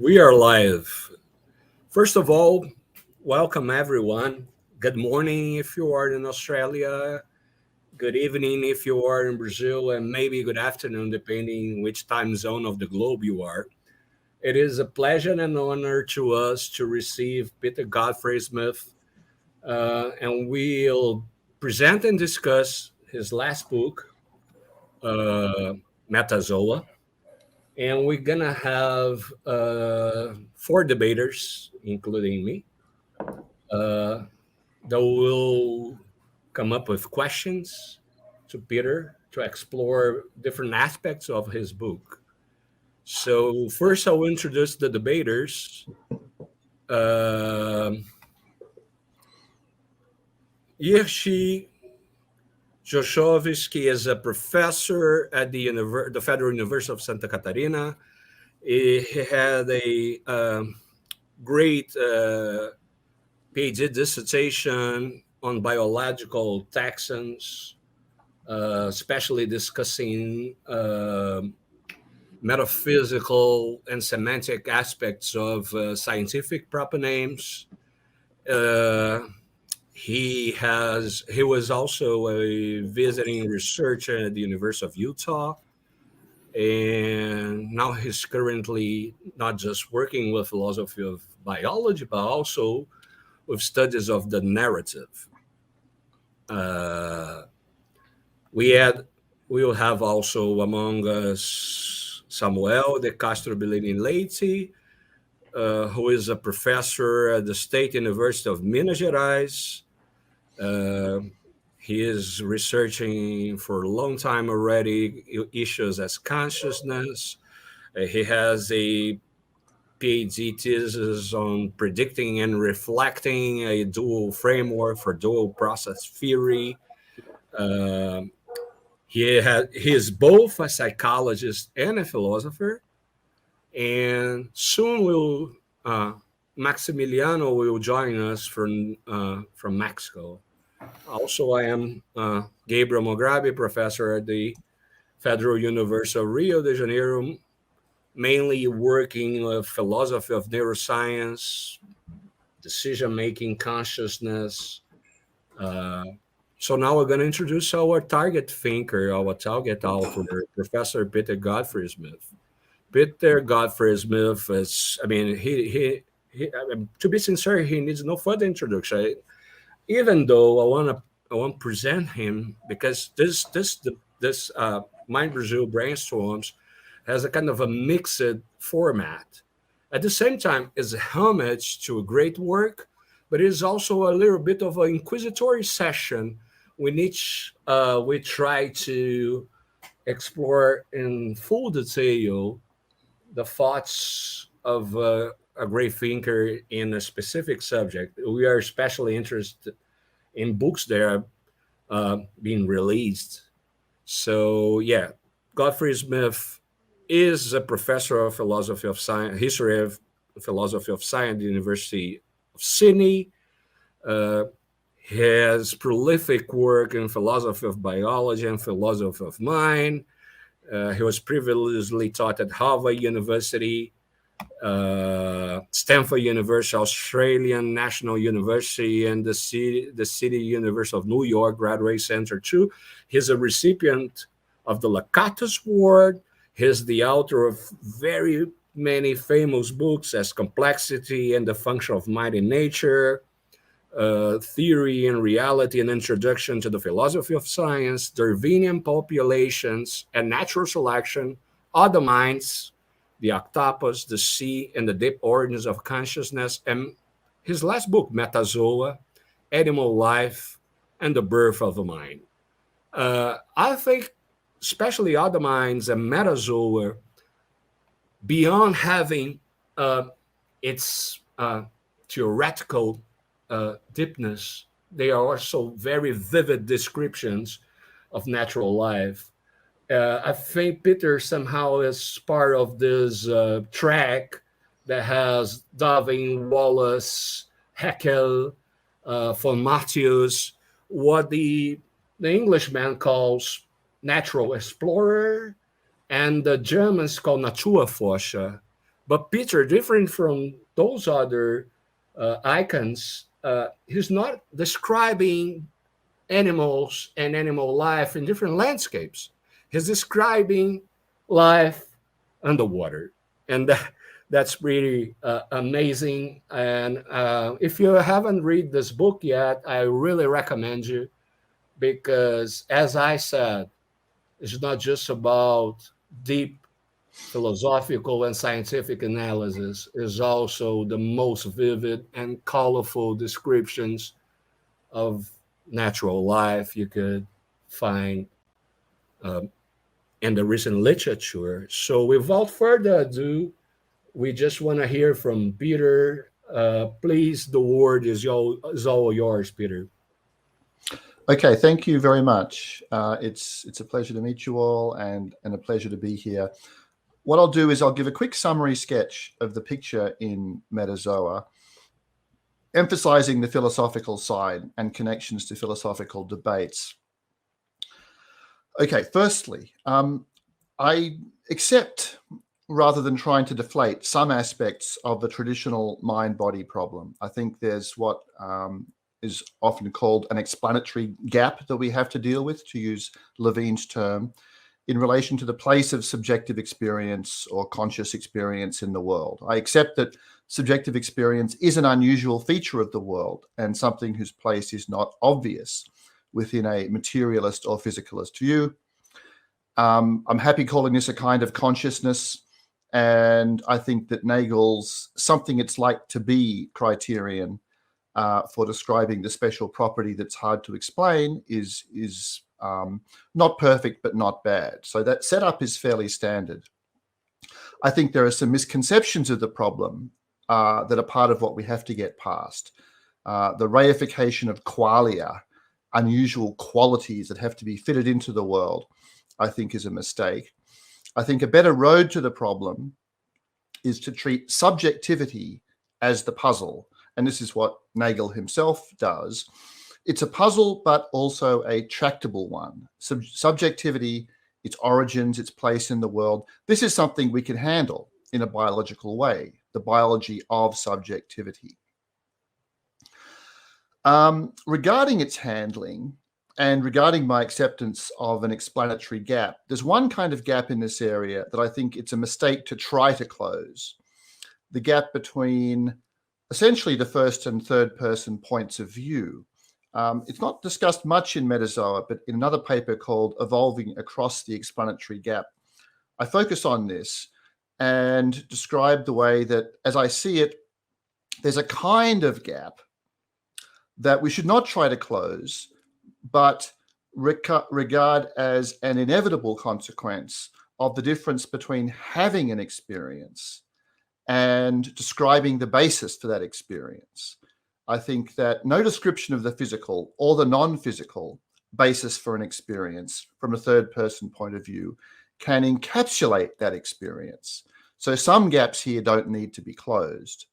We are live. First of all, welcome everyone. Good morning if you are in Australia. Good evening if you are in Brazil, and maybe good afternoon depending which time zone of the globe you are. It is a pleasure and an honor to us to receive Peter Godfrey Smith, and we'll present and discuss his last book, uh, Metazoa. And we're gonna have four debaters, including me, uh, that will come up with questions to Peter to explore different aspects of his book. So first, I'll introduce the debaters. Um Yershi Joshovsky is a professor at the Federal University of Santa Catarina. He had a great PhD dissertation on biological taxons, especially discussing metaphysical and semantic aspects of scientific proper names. Uh, he was also a visiting researcher at the University of Utah, and now he's currently not just working with philosophy of biology, but also with studies of the narrative. Uh, we had we will have also among us Samuel de Castro Bellini Leite, who is a professor at the State University of Minas Gerais. Uh, he is researching for a long time already issues as consciousness. He has a PhD thesis on predicting and reflecting a dual framework for dual process theory. Um he is both a psychologist and a philosopher, and soon will Maximiliano will join us from Mexico. Also, I am Gabriel Mograbi, professor at the Federal University of Rio de Janeiro, mainly working with philosophy of neuroscience, decision making, consciousness. Uh, so now we're going to introduce our target thinker, our target author, Professor Peter Godfrey Smith. Peter Godfrey Smith is, I mean, to be sincere, he needs no further introduction. Even though I want to present him because this Mind Brazil Brainstorms has a kind of a mixed format. At the same time, it's a homage to a great work, but it is also a little bit of an inquisitory session in which we try to explore in full detail the thoughts of a great thinker in a specific subject. We are especially interested in books that are being released. So, yeah, Godfrey Smith is a professor of philosophy of science, history of philosophy of science at the University of Sydney. Uh, he has prolific work in philosophy of biology and philosophy of mind. He was previously taught at Harvard University, Stanford University, Australian National University, and the City University of New York Graduate Center too. He's a recipient of the Lakatos Award. He's the author of very many famous books as Complexity and the Function of Mind in Nature, Theory and Reality, an Introduction to the Philosophy of Science, Darwinian Populations and Natural Selection, Other Minds, The Octopus, The Sea, and the Deep Origins of Consciousness, and his last book, Metazoa, Animal Life and the Birth of the Mind. I think, especially Other Minds and Metazoa, beyond having its theoretical deepness, they are also very vivid descriptions of natural life. I think Peter somehow is part of this track that has Darwin, Wallace, Haeckel, von Matheus, what the Englishman calls natural explorer, and the Germans call Naturforscher. But Peter, different from those other icons, he's not describing animals and animal life in different landscapes. He's describing life underwater, and that's pretty amazing. And if you haven't read this book yet, I really recommend you, because, as I said, it's not just about deep philosophical and scientific analysis, is also the most vivid and colorful descriptions of natural life you could find um, in the recent literature. So, without further ado, we just want to hear from Peter. Please, the word is all yours, Peter. Okay, thank you very much. It's a pleasure to meet you all, and a pleasure to be here. What I'll do is I'll give a quick summary sketch of the picture in Metazoa, emphasizing the philosophical side and connections to philosophical debates. Okay, firstly, I accept, rather than trying to deflate, some aspects of the traditional mind-body problem. I think there's what is often called an explanatory gap that we have to deal with, to use Levine's term, in relation to the place of subjective experience or conscious experience in the world. I accept that subjective experience is an unusual feature of the world and something whose place is not obvious within a materialist or physicalist view. I'm happy calling this a kind of consciousness, and I think that Nagel's something it's like to be criterion for describing the special property that's hard to explain is not perfect, but not bad. So that setup is fairly standard. I think there are some misconceptions of the problem that are part of what we have to get past. The reification of qualia, unusual qualities that have to be fitted into the world, I think is a mistake. I think a better road to the problem is to treat subjectivity as the puzzle. And this is what Nagel himself does. It's a puzzle, but also a tractable one. Subjectivity, its origins, its place in the world, this is something we can handle in a biological way, the biology of subjectivity. Regarding its handling and regarding my acceptance of an explanatory gap, there's one kind of gap in this area that I think it's a mistake to try to close. The gap between essentially the first and third person points of view. It's not discussed much in Metazoa, but in another paper called Evolving Across the Explanatory Gap, I focus on this and describe the way that, as I see it, there's a kind of gap that we should not try to close, but regard as an inevitable consequence of the difference between having an experience and describing the basis for that experience. I think that no description of the physical or the non-physical basis for an experience from a third-person point of view can encapsulate that experience. So some gaps here don't need to be closed,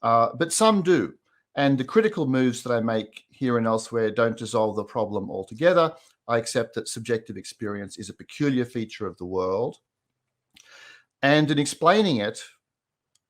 but some do. And the critical moves that I make here and elsewhere don't dissolve the problem altogether. I accept that subjective experience is a peculiar feature of the world. And in explaining it,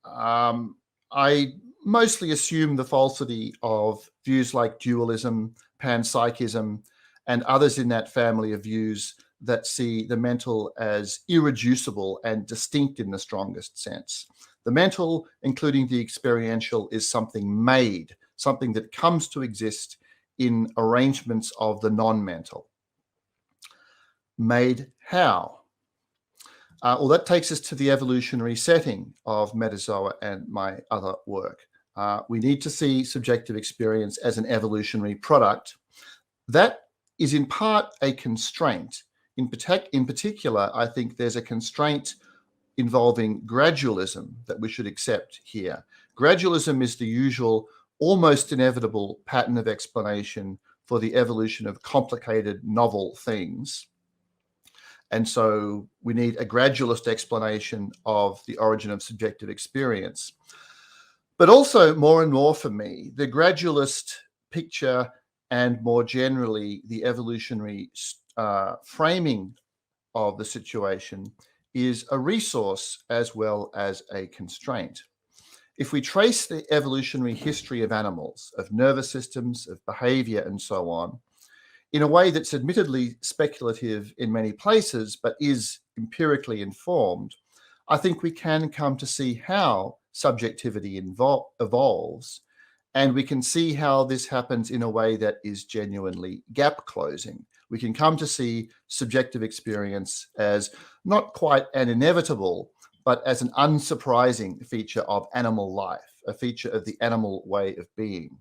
I mostly assume the falsity of views like dualism, panpsychism, and others in that family of views that see the mental as irreducible and distinct in the strongest sense. The mental, including the experiential, is something made, something that comes to exist in arrangements of the non-mental. Made how? Well, that takes us to the evolutionary setting of Metazoa and my other work. We need to see subjective experience as an evolutionary product. That is in part a constraint. In particular, I think there's a constraint involving gradualism that we should accept here. Gradualism is the usual, almost inevitable pattern of explanation for the evolution of complicated, novel things. And so we need a gradualist explanation of the origin of subjective experience. But also, more and more for me, the gradualist picture and more generally the evolutionary framing of the situation is a resource as well as a constraint. If we trace the evolutionary history of animals, of nervous systems, of behavior, and so on, in a way that's admittedly speculative in many places, but is empirically informed, I think we can come to see how subjectivity evolves, and we can see how this happens in a way that is genuinely gap closing. We can come to see subjective experience as not quite an inevitable, but as an unsurprising feature of animal life, a feature of the animal way of being.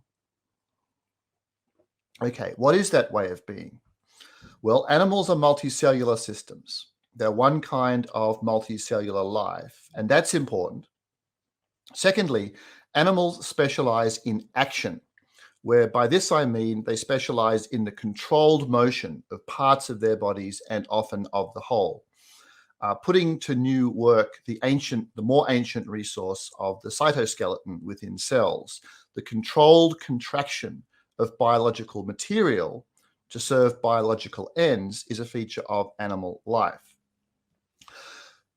Okay, what is that way of being? Well, animals are multicellular systems. They're one kind of multicellular life, and that's important. Secondly, animals specialize in action, where by this I mean they specialize in the controlled motion of parts of their bodies and often of the whole, putting to new work the more ancient resource of the cytoskeleton within cells, the controlled contraction of biological material to serve biological ends is a feature of animal life.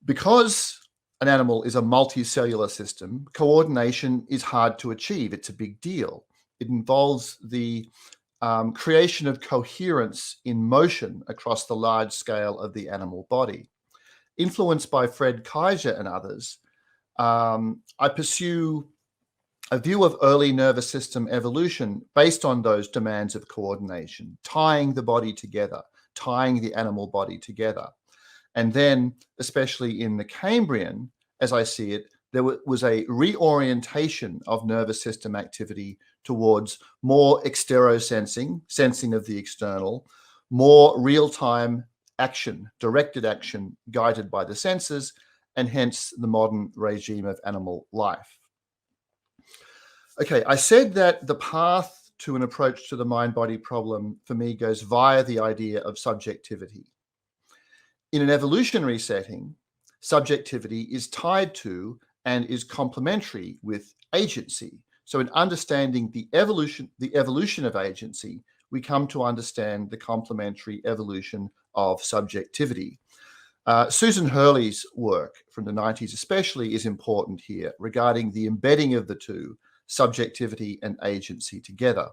Because an animal is a multicellular system, coordination is hard to achieve. It's a big deal. It involves the creation of coherence in motion across the large scale of the animal body. Influenced by Fred Kaiser and others, I pursue a view of early nervous system evolution based on those demands of coordination, tying the body together, tying the animal body together. And then, especially in the Cambrian, as I see it, there was a reorientation of nervous system activity towards more exterosensing, sensing of the external, more real-time action, directed action guided by the senses, and hence the modern regime of animal life. Okay, I said that the path to an approach to the mind-body problem for me goes via the idea of subjectivity. In an evolutionary setting, subjectivity is tied to and is complementary with agency. So in understanding the evolution of agency, we come to understand the complementary evolution of subjectivity. Susan Hurley's work from the 90s especially is important here regarding the embedding of the two, subjectivity and agency together.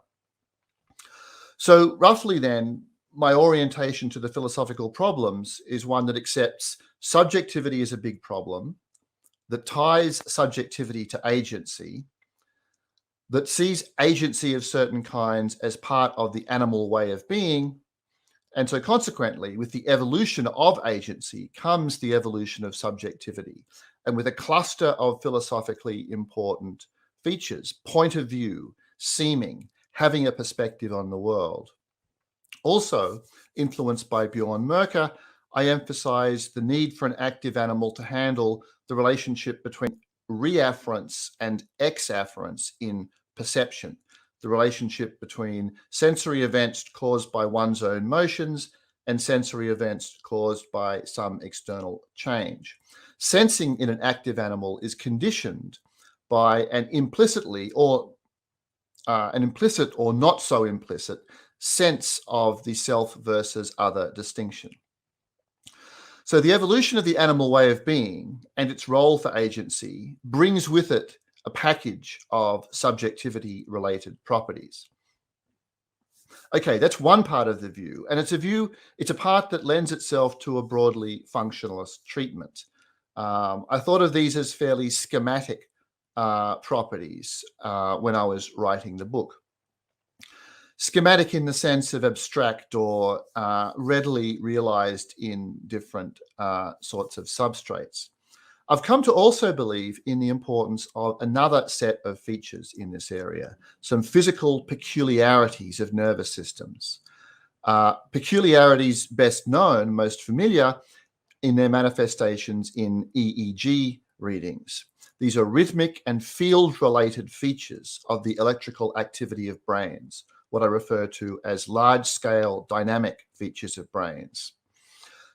So roughly then, my orientation to the philosophical problems is one that accepts subjectivity as a big problem, that ties subjectivity to agency, that sees agency of certain kinds as part of the animal way of being. And so consequently, with the evolution of agency comes the evolution of subjectivity, and with a cluster of philosophically important features: point of view, seeming, having a perspective on the world. Also, influenced by Bjorn Merker, I emphasize the need for an active animal to handle the relationship between reafference and exafference in perception, the relationship between sensory events caused by one's own motions and sensory events caused by some external change. Sensing in an active animal is conditioned by an implicit or not so implicit sense of the self versus other distinction. So the evolution of the animal way of being and its role for agency brings with it a package of subjectivity-related properties. Okay, that's one part of the view, and it's a part that lends itself to a broadly functionalist treatment. I thought of these as fairly schematic properties when I was writing the book. Schematic in the sense of abstract or readily realized in different sorts of substrates. I've come to also believe in the importance of another set of features in this area, some physical peculiarities of nervous systems. Peculiarities best known, most familiar in their manifestations in EEG readings. These are rhythmic and field-related features of the electrical activity of brains, what I refer to as large-scale dynamic features of brains.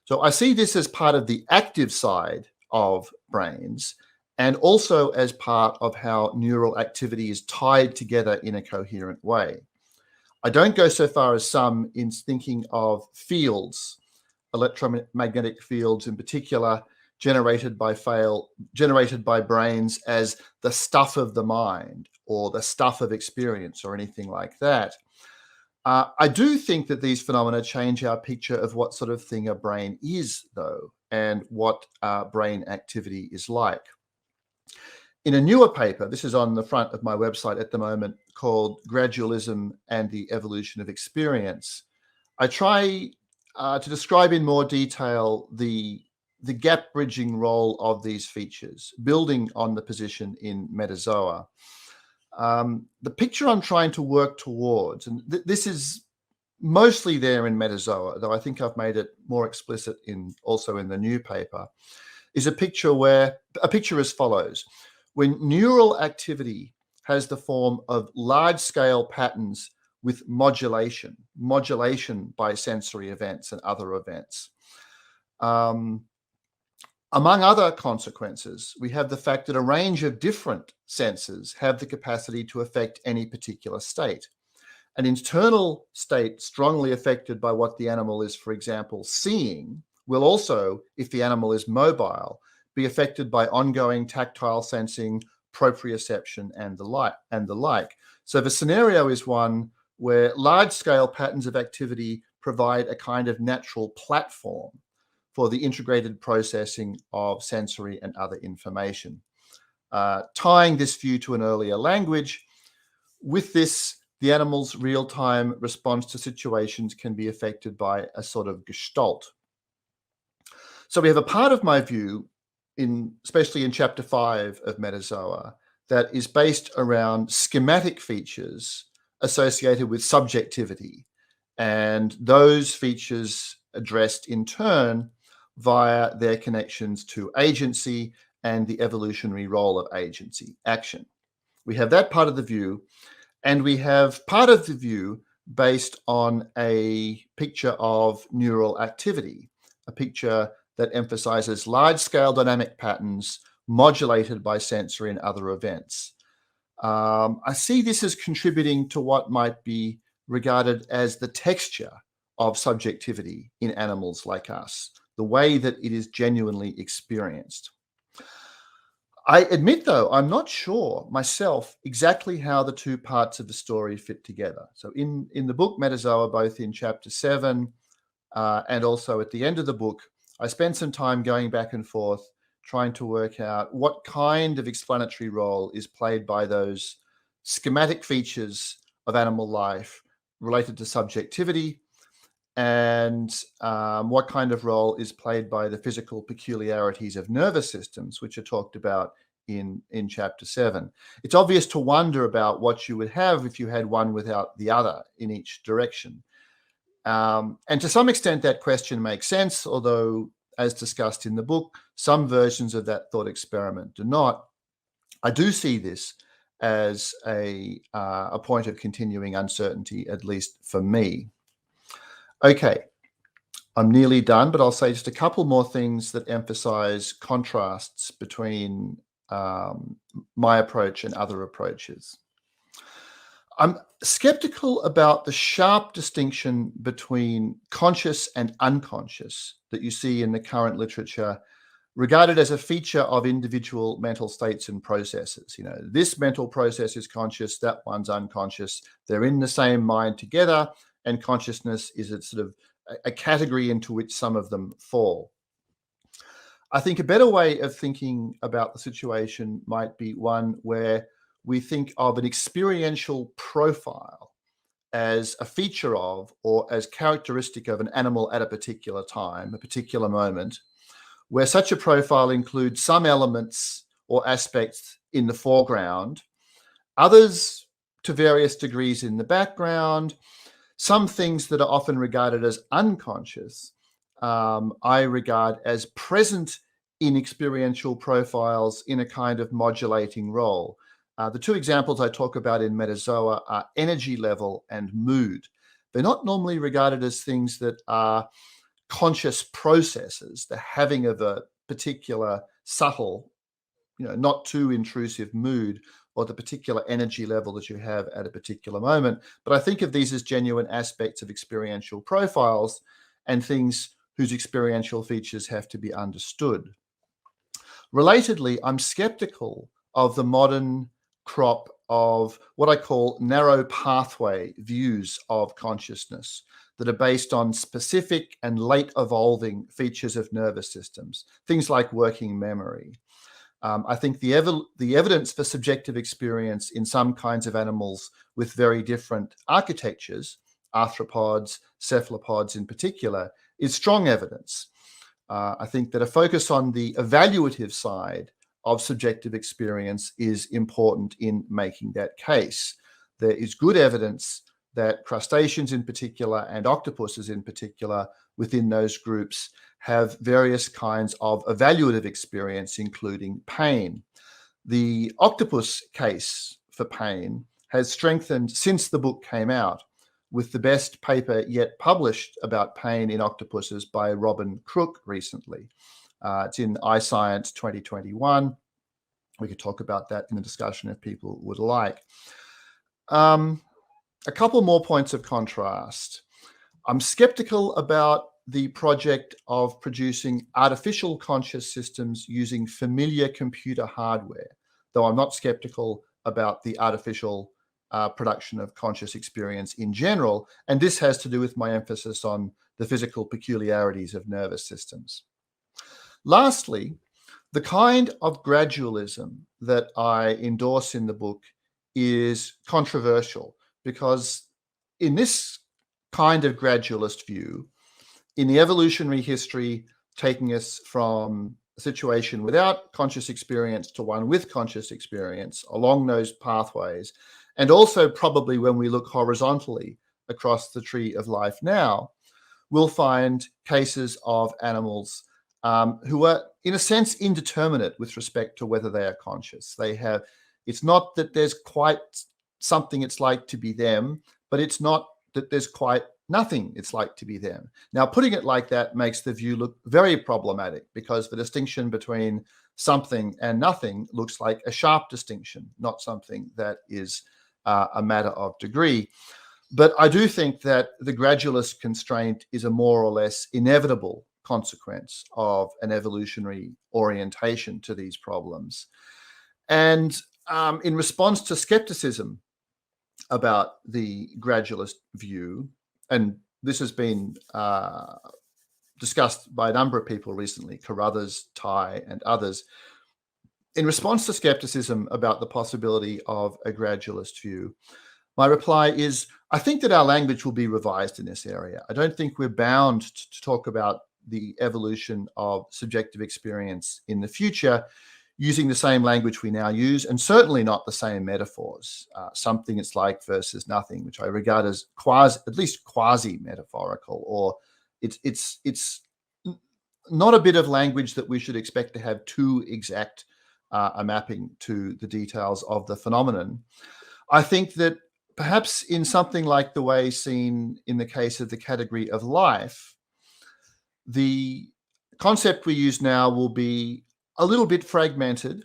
So I see this as part of the active side of brains and also as part of how neural activity is tied together in a coherent way. I don't go so far as some in thinking of fields, electromagnetic fields in particular, generated by brains as the stuff of the mind or the stuff of experience or anything like that. I do think that these phenomena change our picture of what sort of thing a brain is, though, and what brain activity is like. In a newer paper, this is on the front of my website at the moment, called Gradualism and the Evolution of Experience, I try to describe in more detail the gap bridging role of these features, building on the position in Metazoa. The picture I'm trying to work towards, and this is mostly there in Metazoa, though I think I've made it more explicit also in the new paper, is a picture as follows. When neural activity has the form of large-scale patterns with modulation by sensory events and other events. Among other consequences, we have the fact that a range of different senses have the capacity to affect any particular state. An internal state strongly affected by what the animal is, for example, seeing, will also, if the animal is mobile, be affected by ongoing tactile sensing, proprioception, and the like. So the scenario is one where large-scale patterns of activity provide a kind of natural platform for the integrated processing of sensory and other information. Tying this view to an earlier language, with this, the animal's real-time response to situations can be affected by a sort of gestalt. So we have a part of my view, especially in chapter 5 of Metazoa, that is based around schematic features associated with subjectivity, and those features addressed in turn via their connections to agency and the evolutionary role of agency, action. We have that part of the view, and we have part of the view based on a picture of neural activity, a picture that emphasizes large-scale dynamic patterns modulated by sensory and other events. I see this as contributing to what might be regarded as the texture of subjectivity in animals like us, the way that it is genuinely experienced. I admit, though, I'm not sure myself exactly how the two parts of the story fit together. So in the book Metazoa, both in chapter 7 and also at the end of the book, I spent some time going back and forth trying to work out what kind of explanatory role is played by those schematic features of animal life related to subjectivity, and what kind of role is played by the physical peculiarities of nervous systems, which are talked about in chapter 7. It's obvious to wonder about what you would have if you had one without the other in each direction. And to some extent, that question makes sense, although, as discussed in the book, some versions of that thought experiment do not. I do see this as a point of continuing uncertainty, at least for me. Okay, I'm nearly done, but I'll say just a couple more things that emphasize contrasts between my approach and other approaches. I'm skeptical about the sharp distinction between conscious and unconscious that you see in the current literature, regarded as a feature of individual mental states and processes. You know, this mental process is conscious, that one's unconscious. They're in the same mind together, and consciousness is a sort of a category into which some of them fall. I think a better way of thinking about the situation might be one where we think of an experiential profile as a feature of, or as characteristic of, an animal at a particular time, a particular moment, where such a profile includes some elements or aspects in the foreground, others to various degrees in the background, some things that are often regarded as unconscious, I regard as present in experiential profiles in a kind of modulating role. The two examples I talk about in Metazoa are energy level and mood. They're not normally regarded as things that are conscious processes, the having of a particular subtle, not too intrusive mood, or the particular energy level that you have at a particular moment. But I think of these as genuine aspects of experiential profiles and things whose experiential features have to be understood. Relatedly, I'm skeptical of the modern crop of what I call narrow pathway views of consciousness that are based on specific and late evolving features of nervous systems, things like working memory. I think the evidence for subjective experience in some kinds of animals with very different architectures, arthropods, cephalopods in particular, is strong evidence. I think that a focus on the evaluative side of subjective experience is important in making that case. There is good evidence that crustaceans in particular and octopuses in particular within those groups have various kinds of evaluative experience, including pain. The octopus case for pain has strengthened since the book came out, with the best paper yet published about pain in octopuses by Robin Crook recently. It's in iScience 2021. We could talk about that in the discussion if people would like. A couple more points of contrast. I'm skeptical about the project of producing artificial conscious systems using familiar computer hardware, though I'm not skeptical about the artificial production of conscious experience in general. And this has to do with my emphasis on the physical peculiarities of nervous systems. Lastly, the kind of gradualism that I endorse in the book is controversial because in this kind of gradualist view, in the evolutionary history, taking us from a situation without conscious experience to one with conscious experience along those pathways, and also probably when we look horizontally across the tree of life now, we'll find cases of animals who are, in a sense, indeterminate with respect to whether they are conscious. It's not that there's quite something it's like to be them, but it's not that there's quite nothing it's like to be them. Now, putting it like that makes the view look very problematic because the distinction between something and nothing looks like a sharp distinction, not something that is a matter of degree. But I do think that the gradualist constraint is a more or less inevitable consequence of an evolutionary orientation to these problems. And in response to skepticism about the gradualist view, and this has been discussed by a number of people recently, Carruthers, Ty, and others. In response to skepticism about the possibility of a gradualist view, my reply is, I think that our language will be revised in this area. I don't think we're bound to talk about the evolution of subjective experience in the future using the same language we now use, and certainly not the same metaphors. Something it's like versus nothing, which I regard as at least quasi-metaphorical, or it's not a bit of language that we should expect to have too exact a mapping to the details of the phenomenon. I think that perhaps in something like the way seen in the case of the category of life, the concept we use now will be a little bit fragmented.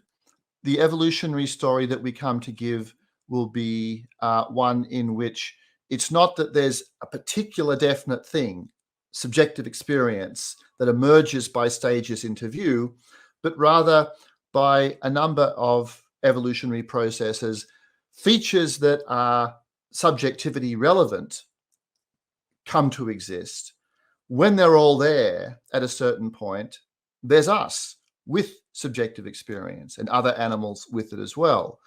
The evolutionary story that we come to give will be one in which it's not that there's a particular definite thing, subjective experience, that emerges by stages into view, but rather by a number of evolutionary processes, features that are subjectivity relevant come to exist. When they're all there at a certain point, there's us with subjective experience and other animals with it as well.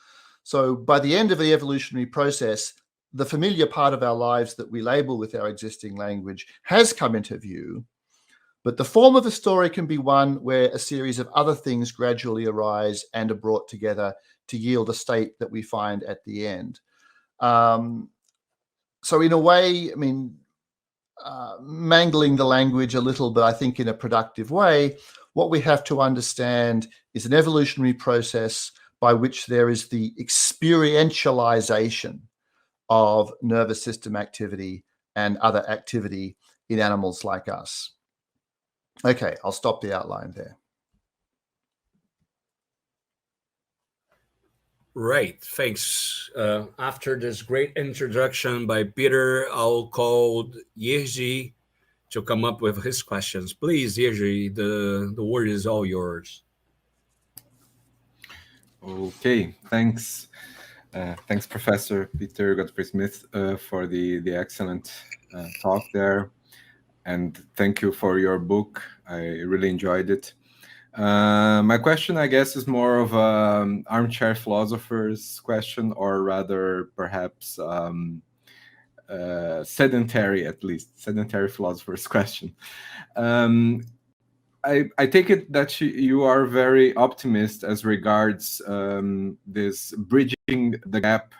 So by the end of the evolutionary process, the familiar part of our lives that we label with our existing language has come into view, but the form of the story can be one where a series of other things gradually arise and are brought together to yield a state that we find at the end. So in a way, I mean, mangling the language a little, but I think in a productive way, what we have to understand is an evolutionary process by which there is the experientialization of nervous system activity and other activity in animals like us. Okay, I'll stop the outline there. Right, thanks. After this great introduction by Peter, I'll call Yerzy to come up with his questions. Please, Yerzy, the word is all yours. Okay, thanks. Thanks, Professor Peter Godfrey Smith, for the excellent talk there. And thank you for your book. I really enjoyed it. My question, I guess, is more of an armchair philosopher's question, or rather, perhaps sedentary, at least, sedentary philosopher's question. I take it that you are very optimist as regards this bridging the gap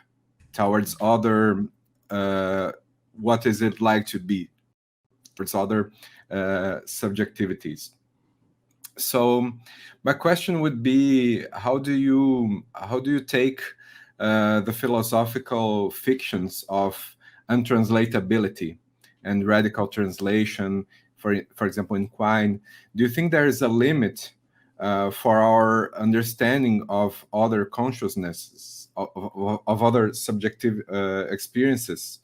towards other, what is it like to be, towards other subjectivities. So my question would be, how do you take the philosophical fictions of untranslatability and radical translation, for example, in Quint? Do you think there is a limit for our understanding of other consciousnesses, of other subjective experiences?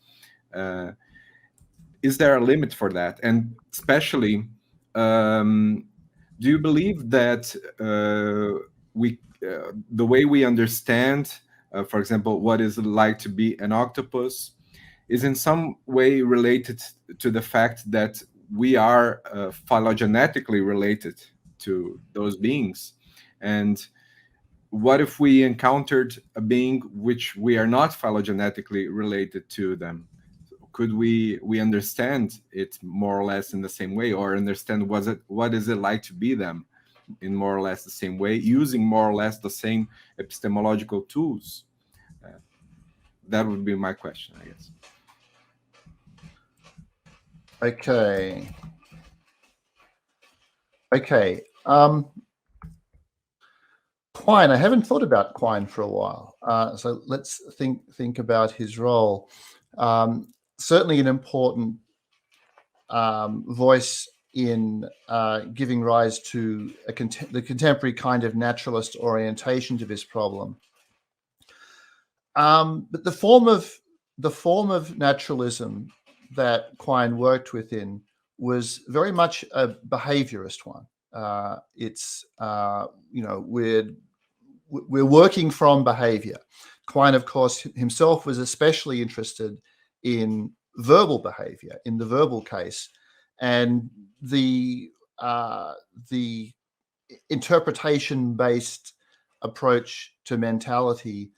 Is there a limit for that? And especially, do you believe that the way we understand, for example, what is it like to be an octopus, is in some way related to the fact that we are phylogenetically related to those beings? And what if we encountered a being which we are not phylogenetically related to them? Could we understand it more or less in the same way, or understand what is it like to be them in more or less the same way, using more or less the same epistemological tools? That would be my question, I guess. Okay. Quint, I haven't thought about Quint for a while. So let's think about his role. Certainly an important voice in giving rise to the contemporary kind of naturalist orientation to this problem. But the form of naturalism that Quint worked within was very much a behaviorist one. It's we're working from behavior. Quint, of course, himself was especially interested in verbal behavior, in the verbal case, and the interpretation-based approach to mentality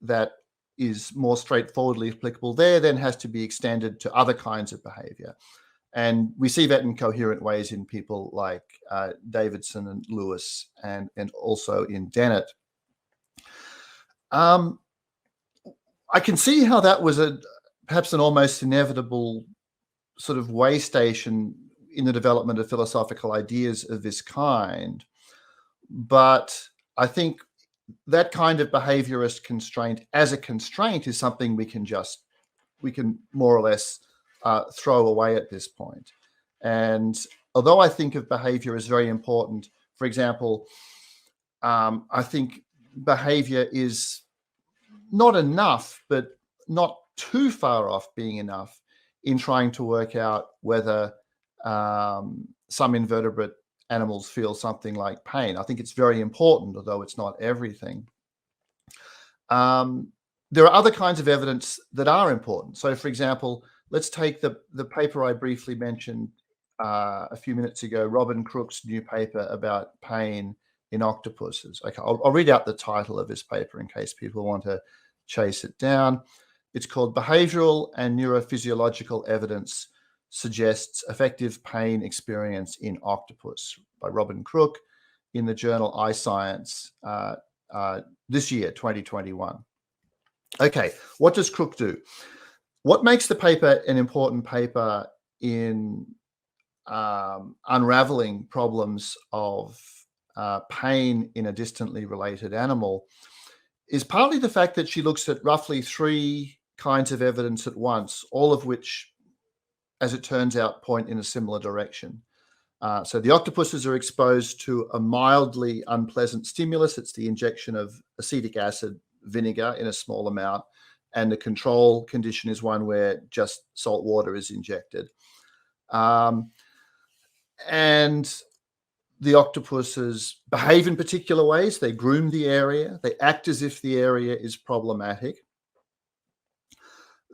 that is more straightforwardly applicable there then has to be extended to other kinds of behavior. And we see that in coherent ways in people like Davidson and Lewis, and also in Dennett. I can see how that was perhaps an almost inevitable sort of way station in the development of philosophical ideas of this kind. But I think that kind of behaviorist constraint as a constraint is something we can more or less throw away at this point. And although I think of behavior as very important, for example, I think behavior is not enough, but not too far off being enough in trying to work out whether some invertebrate animals feel something like pain. I think it's very important, although it's not everything. There are other kinds of evidence that are important. So, for example, let's take the paper I briefly mentioned a few minutes ago, Robin Crook's new paper about pain in octopuses. Okay, I'll read out the title of this paper in case people want to chase it down. It's called Behavioral and Neurophysiological Evidence Suggests Affective Pain Experience in Octopus by Robin Crook in the journal iScience this year, 2021. Okay, what does Crook do? What makes the paper an important paper in unraveling problems of pain in a distantly related animal is partly the fact that she looks at roughly three kinds of evidence at once, all of which, as it turns out, point in a similar direction. So the octopuses are exposed to a mildly unpleasant stimulus. It's the injection of acetic acid vinegar in a small amount, and the control condition is one where just salt water is injected. And the octopuses behave in particular ways. They groom the area. They act as if the area is problematic.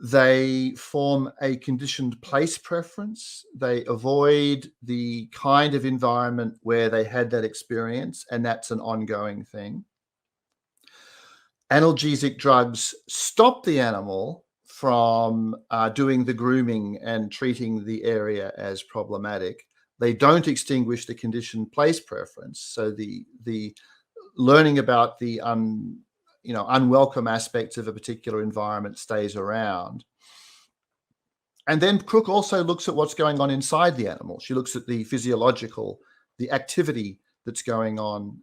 They form a conditioned place preference. They avoid the kind of environment where they had that experience, and that's an ongoing thing. Analgesic drugs stop the animal from doing the grooming and treating the area as problematic. They don't extinguish the conditioned place preference. So the learning about the unwelcome aspects of a particular environment stays around. And then Crook also looks at what's going on inside the animal. She looks at the physiological, the activity that's going on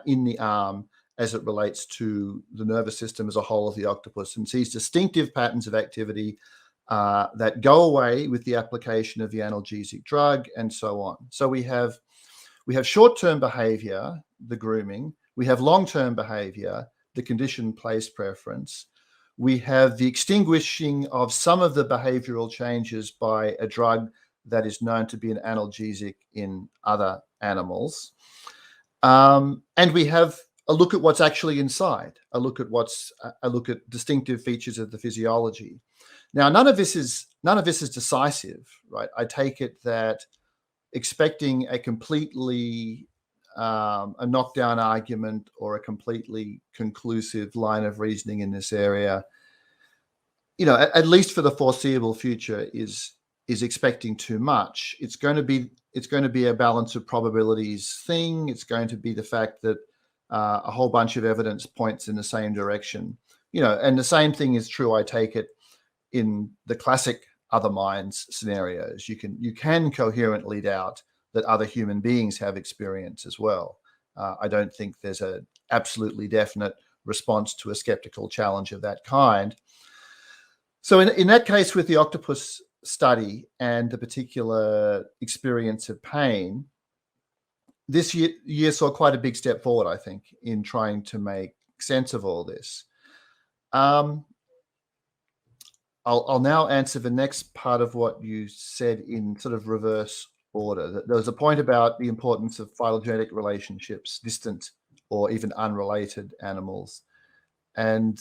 in the arm as it relates to the nervous system as a whole of the octopus, and sees distinctive patterns of activity that go away with the application of the analgesic drug, and so on. So we have short-term behavior, the grooming. We have long-term behavior, the conditioned place preference. We have the extinguishing of some of the behavioral changes by a drug that is known to be an analgesic in other animals. And we have a look at what's actually inside, a look at distinctive features of the physiology. Now, none of this is decisive, right? I take it that expecting a completely a knockdown argument or a completely conclusive line of reasoning in this area, at least for the foreseeable future, is expecting too much. It's going to be a balance of probabilities thing. It's going to be the fact that a whole bunch of evidence points in the same direction, and the same thing is true, I take it, in the classic other minds scenarios. You can coherently doubt that other human beings have experience as well. I don't think there's an absolutely definite response to a skeptical challenge of that kind. So in that case, with the octopus study and the particular experience of pain, this year saw quite a big step forward, I think, in trying to make sense of all this. I'll now answer the next part of what you said in sort of reverse order. There was a point about the importance of phylogenetic relationships, distant or even unrelated animals, and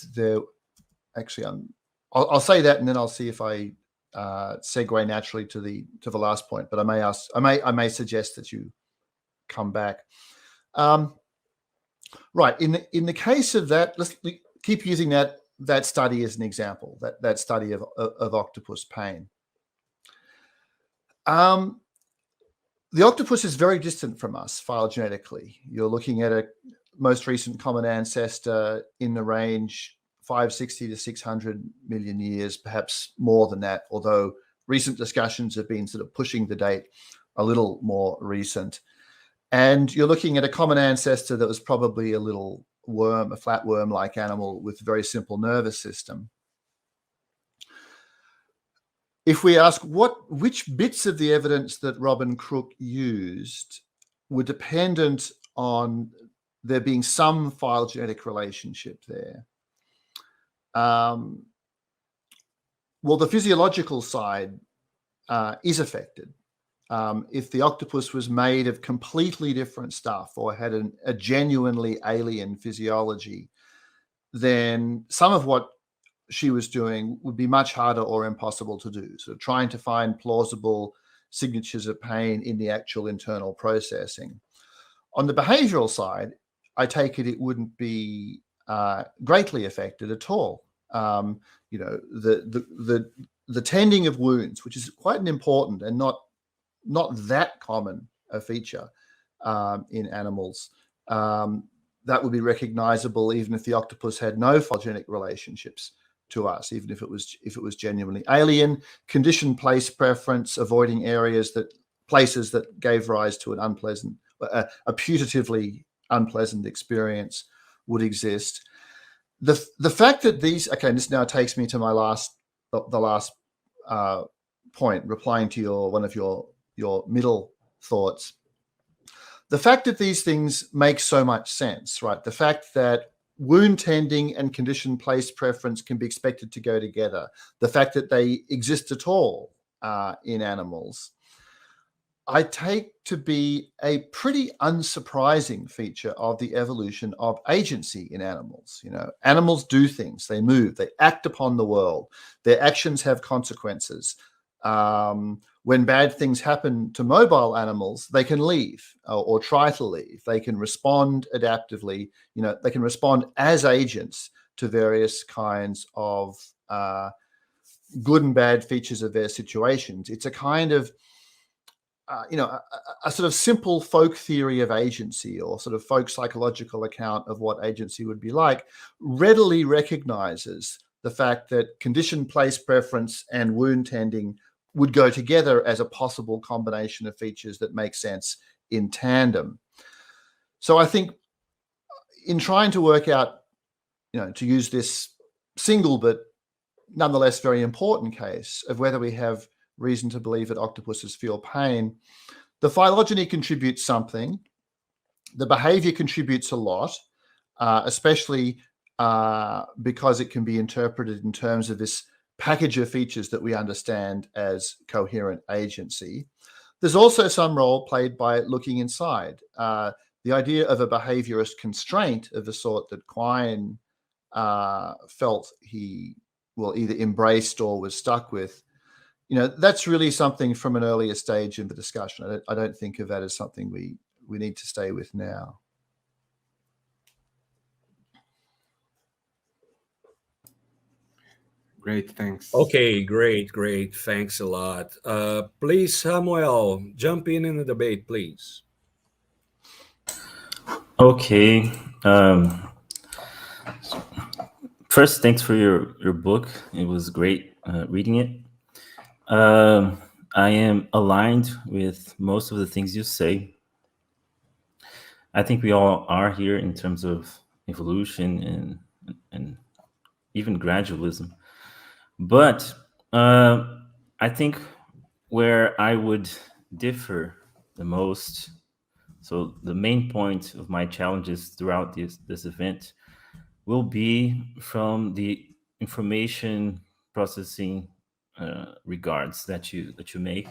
I'll say that, and then I'll see if I segue naturally to the last point. But I may suggest that you come back. Right. In the case of that, let's keep using that study as an example. That study of octopus pain. The octopus is very distant from us phylogenetically. You're looking at a most recent common ancestor in the range 560 to 600 million years, perhaps more than that, although recent discussions have been sort of pushing the date a little more recent. And you're looking at a common ancestor that was probably a little worm, a flatworm-like animal with a very simple nervous system. If we ask which bits of the evidence that Robin Crook used were dependent on there being some phylogenetic relationship there, well, the physiological side is affected. If the octopus was made of completely different stuff or had a genuinely alien physiology, then some of what she was doing would be much harder or impossible to do. So trying to find plausible signatures of pain in the actual internal processing. On the behavioral side, I take it wouldn't be greatly affected at all. The tending of wounds, which is quite an important and not that common a feature in animals, that would be recognizable even if the octopus had no phylogenetic relationships to us, even if it was genuinely alien. Conditioned place preference, avoiding places that gave rise to an unpleasant, a putatively unpleasant experience would exist. The fact that this now takes me to my the last point, replying to one of your middle thoughts. The fact that these things make so much sense, right? The fact that wound tending and conditioned place preference can be expected to go together. The fact that they exist at all in animals. I take to be a pretty unsurprising feature of the evolution of agency in animals. Animals do things, they move, they act upon the world, their actions have consequences. When bad things happen to mobile animals, they can leave or try to leave. They can respond adaptively. They can respond as agents to various kinds of good and bad features of their situations. It's a kind of a sort of simple folk theory of agency, or sort of folk psychological account of what agency would be like, readily recognizes the fact that condition, place preference, and wound tending would go together as a possible combination of features that make sense in tandem. So I think in trying to work out, to use this single but nonetheless very important case of whether we have reason to believe that octopuses feel pain, the phylogeny contributes something. The behavior contributes a lot, especially because it can be interpreted in terms of this package of features that we understand as coherent agency. There's also some role played by looking inside. The idea of a behaviorist constraint of the sort that Quint felt he either embraced or was stuck with, that's really something from an earlier stage in the discussion. I don't think of that as something we need to stay with now. Great, thanks. Okay, great. Thanks a lot. Please, Samuel, jump in the debate, please. Okay. First, thanks for your book. It was great reading it. I am aligned with most of the things you say. I think we all are here in terms of evolution and even gradualism. But I think where I would differ the most, so the main point of my challenges throughout this event will be from the information processing regards that you make.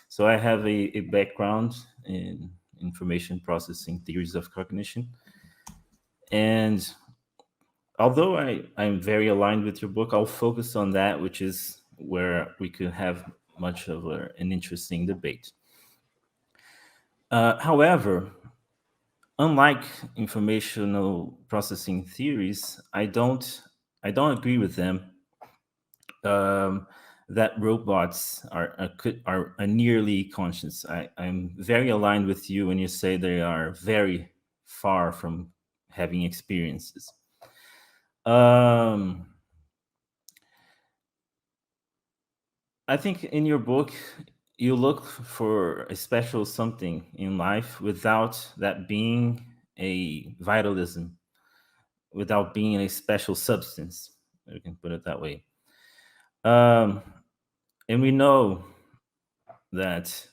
So I have a background in information processing theories of cognition, and although I'm very aligned with your book, I'll focus on that, which is where we could have much of an interesting debate. However, unlike informational processing theories, I don't agree with them that robots are nearly conscious. I'm very aligned with you when you say they are very far from having experiences. I think in your book, you look for a special something in life without that being a vitalism, without being a special substance. We can put it that way. And we know that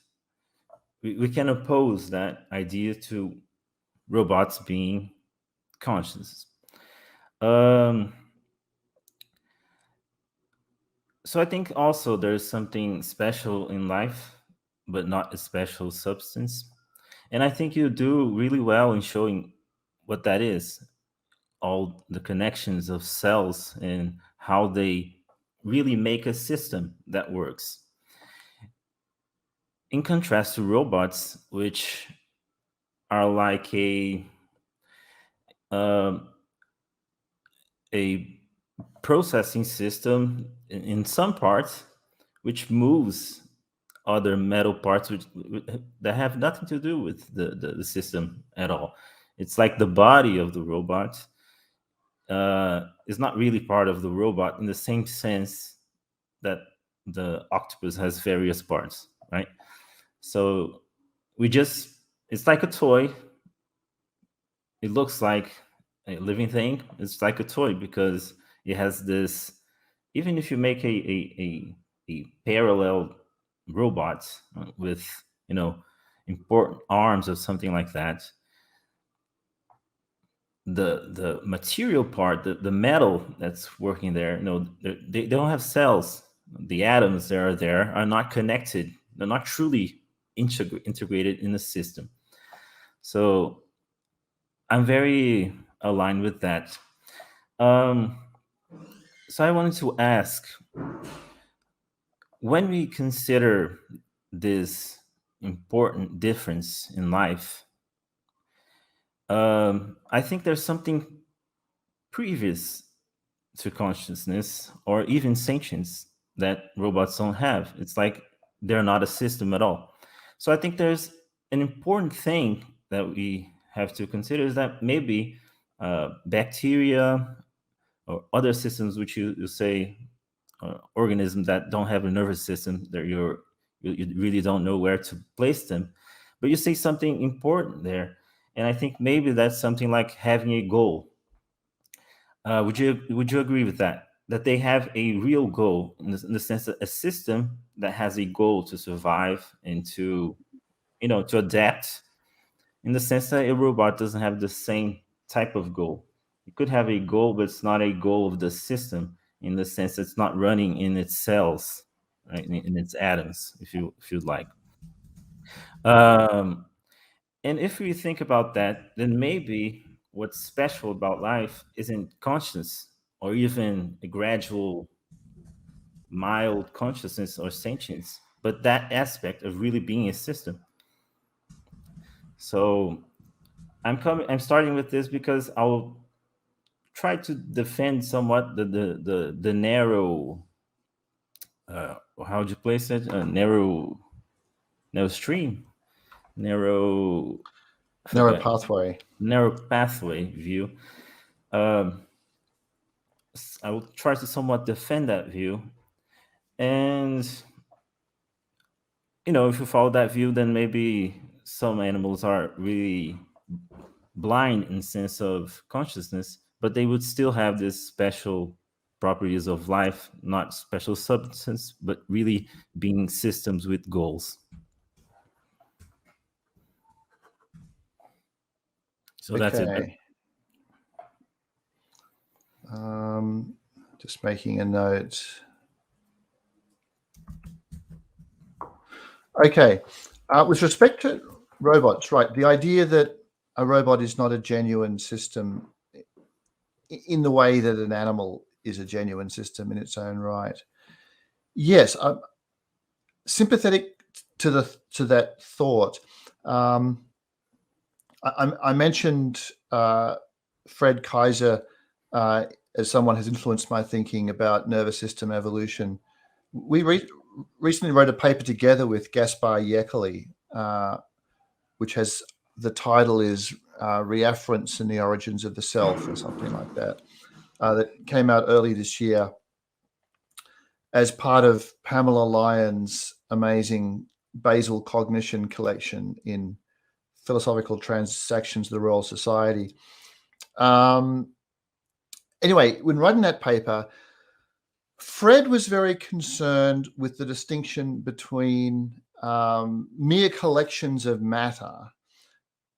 we can oppose that idea to robots being conscious. So I think also there's something special in life, but not a special substance. And I think you do really well in showing what that is, all the connections of cells and how they really make a system that works. In contrast to robots, which are like a processing system in some parts, which moves other metal parts that have nothing to do with the system at all. It's like the body of the robot is not really part of the robot in the same sense that the octopus has various parts, right? So it's like a toy. It looks like a living thing. It's like a toy because it has this, even if you make a parallel robot with, important arms or something like that, the material part, the metal that's working there, they don't have cells. The atoms that are there are not connected. They're not truly integrated in the system. So I'm very aligned with that. So I wanted to ask, when we consider this important difference in life, I think there's something previous to consciousness or even sentience that robots don't have. It's like they're not a system at all. So I think there's an important thing that we have to consider is that maybe bacteria or other systems, which you say organisms that don't have a nervous system, that you really don't know where to place them, but you say something important there, and I think maybe that's something like having a goal. Would you agree with that? That they have a real goal in the sense that a system that has a goal to survive and to to adapt, in the sense that a robot doesn't have the same type of goal. It could have a goal, but it's not a goal of the system, in the sense it's not running in its cells, right, in its atoms, if you'd like. Um, and if we think about that, then maybe what's special about life isn't consciousness or even a gradual, mild consciousness or sentience, but that aspect of really being a system. So I'm starting with this because I'll try to defend somewhat the narrow, how would you place it? Narrow stream, narrow I Narrow forgot pathway. narrow pathway view. Um, I will try to somewhat defend that view, and if you follow that view, then maybe some animals are really blind in sense of consciousness, but they would still have this special properties of life, not special substance, but really being systems with goals. So that's it. Okay. Just making a note. Okay. With respect to robots, right, the idea that a robot is not a genuine system in the way that an animal is a genuine system in its own right. Yes, I'm sympathetic to that thought. I mentioned Fred Kaiser as someone who's influenced my thinking about nervous system evolution. We recently wrote a paper together with Gaspar Yekeli, which has the title is Reafference and the Origins of the Self, or something like that, that came out early this year as part of Pamela Lyon's amazing basal cognition collection in Philosophical Transactions of the Royal Society. Anyway, when writing that paper, Fred was very concerned with the distinction between mere collections of matter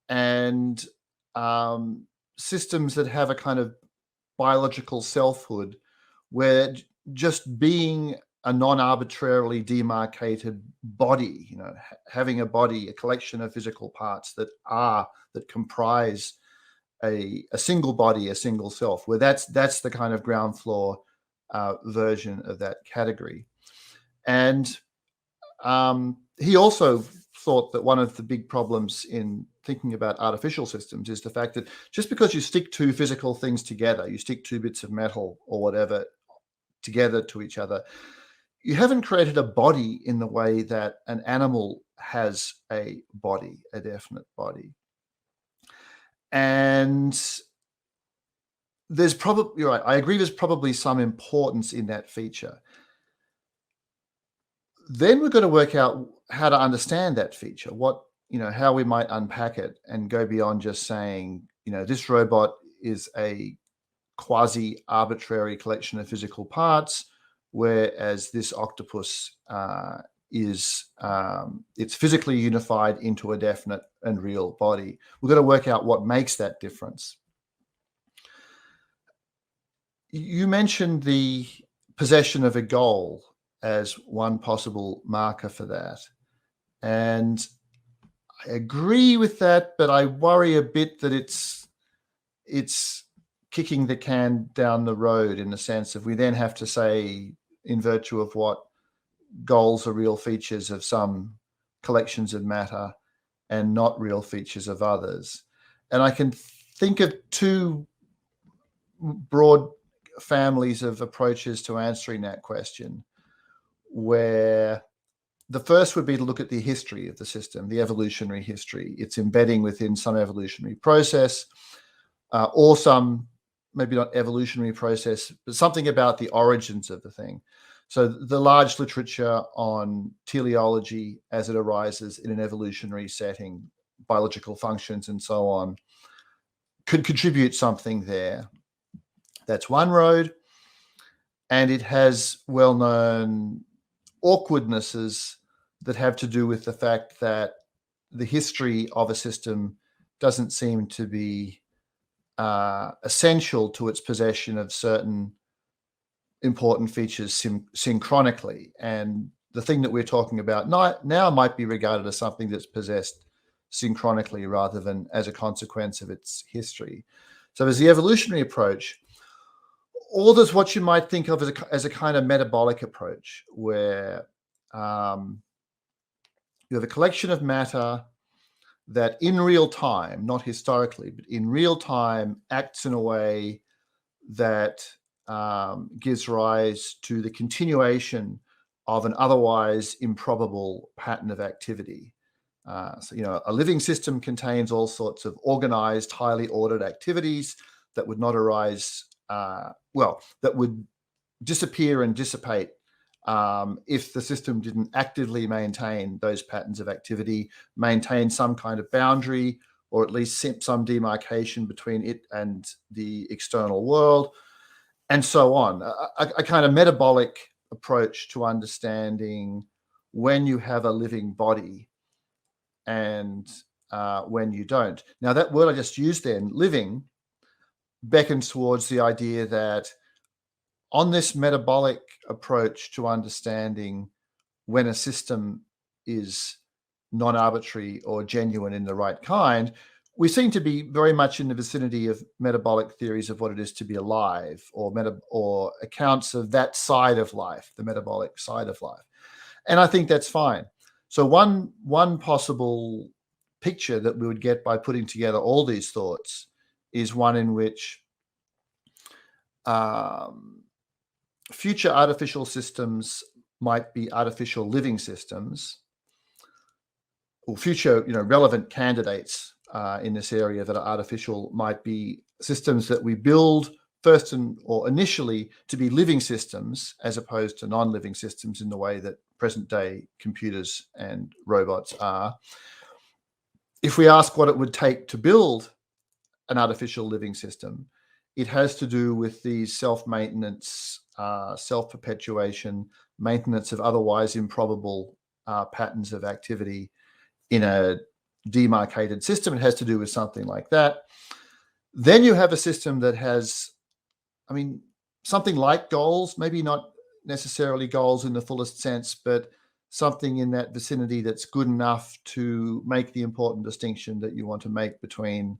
and systems that have a kind of biological selfhood, where just being a non-arbitrarily demarcated body, having a body, a collection of physical parts that comprise a single body, a single self, where that's the kind of ground floor version of that category. And he also thought that one of the big problems in thinking about artificial systems is the fact that just because you stick two physical things together, you stick two bits of metal or whatever together to each other, you haven't created a body in the way that an animal has a body, a definite body. And there's probably, you're right, I agree, there's probably some importance in that feature. Then we've got to work out how to understand that feature, how we might unpack it and go beyond just saying, this robot is a quasi-arbitrary collection of physical parts, whereas this octopus it's physically unified into a definite and real body. We've got to work out what makes that difference. You mentioned the possession of a goal as one possible marker for that. And I agree with that, but I worry a bit that it's kicking the can down the road, in the sense of we then have to say, in virtue of what, goals are real features of some collections of matter and not real features of others. And I can think of two broad families of approaches to answering that question, where the first would be to look at the history of the system, the evolutionary history. It's embedding within some evolutionary process, or some, maybe not evolutionary process, but something about the origins of the thing. So the large literature on teleology as it arises in an evolutionary setting, biological functions and so on, could contribute something there. That's one road. And it has well-known awkwardnesses that have to do with the fact that the history of a system doesn't seem to be essential to its possession of certain important features synchronically. And the thing that we're talking about now might be regarded as something that's possessed synchronically rather than as a consequence of its history. So there's the evolutionary approach, or there's what you might think of as a kind of metabolic approach, where you have a collection of matter that in real time, not historically, but in real time, acts in a way that gives rise to the continuation of an otherwise improbable pattern of activity. So, a living system contains all sorts of organized, highly ordered activities that would not arise, that would disappear and dissipate if the system didn't actively maintain those patterns of activity, maintain some kind of boundary, or at least some demarcation between it and the external world, and so on. A kind of metabolic approach to understanding when you have a living body and when you don't. Now, that word I just used then, living, beckons towards the idea that on this metabolic approach to understanding when a system is non-arbitrary or genuine in the right kind, we seem to be very much in the vicinity of metabolic theories of what it is to be alive, or accounts of that side of life, the metabolic side of life. And I think that's fine. So one possible picture that we would get by putting together all these thoughts is one in which future artificial systems might be artificial living systems, or future, relevant candidates in this area that are artificial might be systems that we build first or initially to be living systems, as opposed to non-living systems in the way that present-day computers and robots are. If we ask what it would take to build an artificial living system, it has to do with these self-maintenance, self-perpetuation, maintenance of otherwise improbable patterns of activity in a demarcated system. It has to do with something like that. Then you have a system that has, something like goals, maybe not necessarily goals in the fullest sense, but something in that vicinity that's good enough to make the important distinction that you want to make between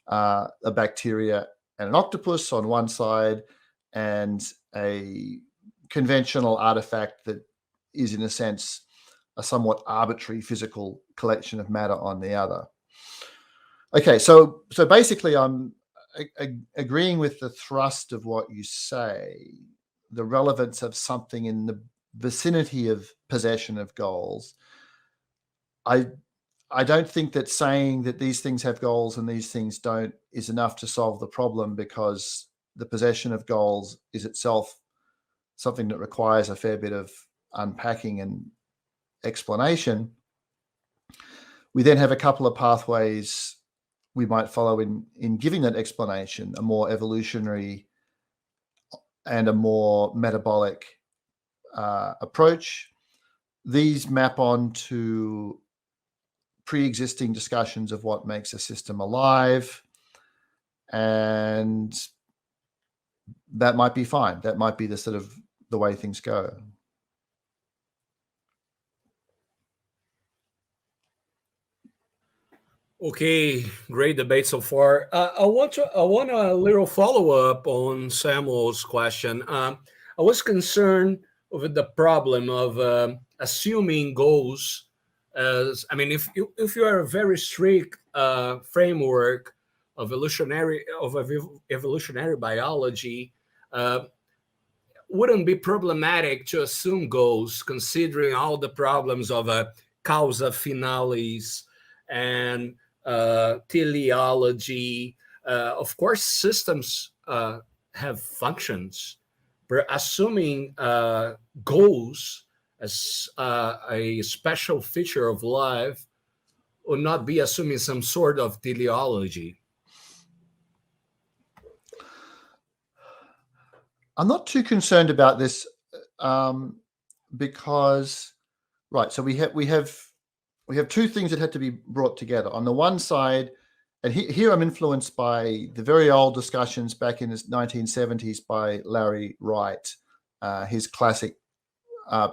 a bacteria and an octopus on one side, and a conventional artifact that is, in a sense, a somewhat arbitrary physical collection of matter on the other. Okay, so basically I'm agreeing with the thrust of what you say, the relevance of something in the vicinity of possession of goals. I don't think that saying that these things have goals and these things don't is enough to solve the problem, because the possession of goals is itself something that requires a fair bit of unpacking and explanation. We then have a couple of pathways we might follow in giving that explanation, a more evolutionary and a more metabolic approach. These map on to pre-existing discussions of what makes a system alive, and that might be fine. That might be the sort of the way things go. Okay, great debate so far. I want a little follow up on Samuel's question. I was concerned with the problem of assuming goals as, I mean, if you are a very strict framework of evolutionary biology, uh, wouldn't be problematic to assume goals, considering all the problems of causa finalis and teleology. Of course, systems have functions, but assuming goals as a special feature of life would not be assuming some sort of teleology. I'm not too concerned about this because, right, so we have two things that had to be brought together. On the one side, and here I'm influenced by the very old discussions back in the 1970s by Larry Wright, his classic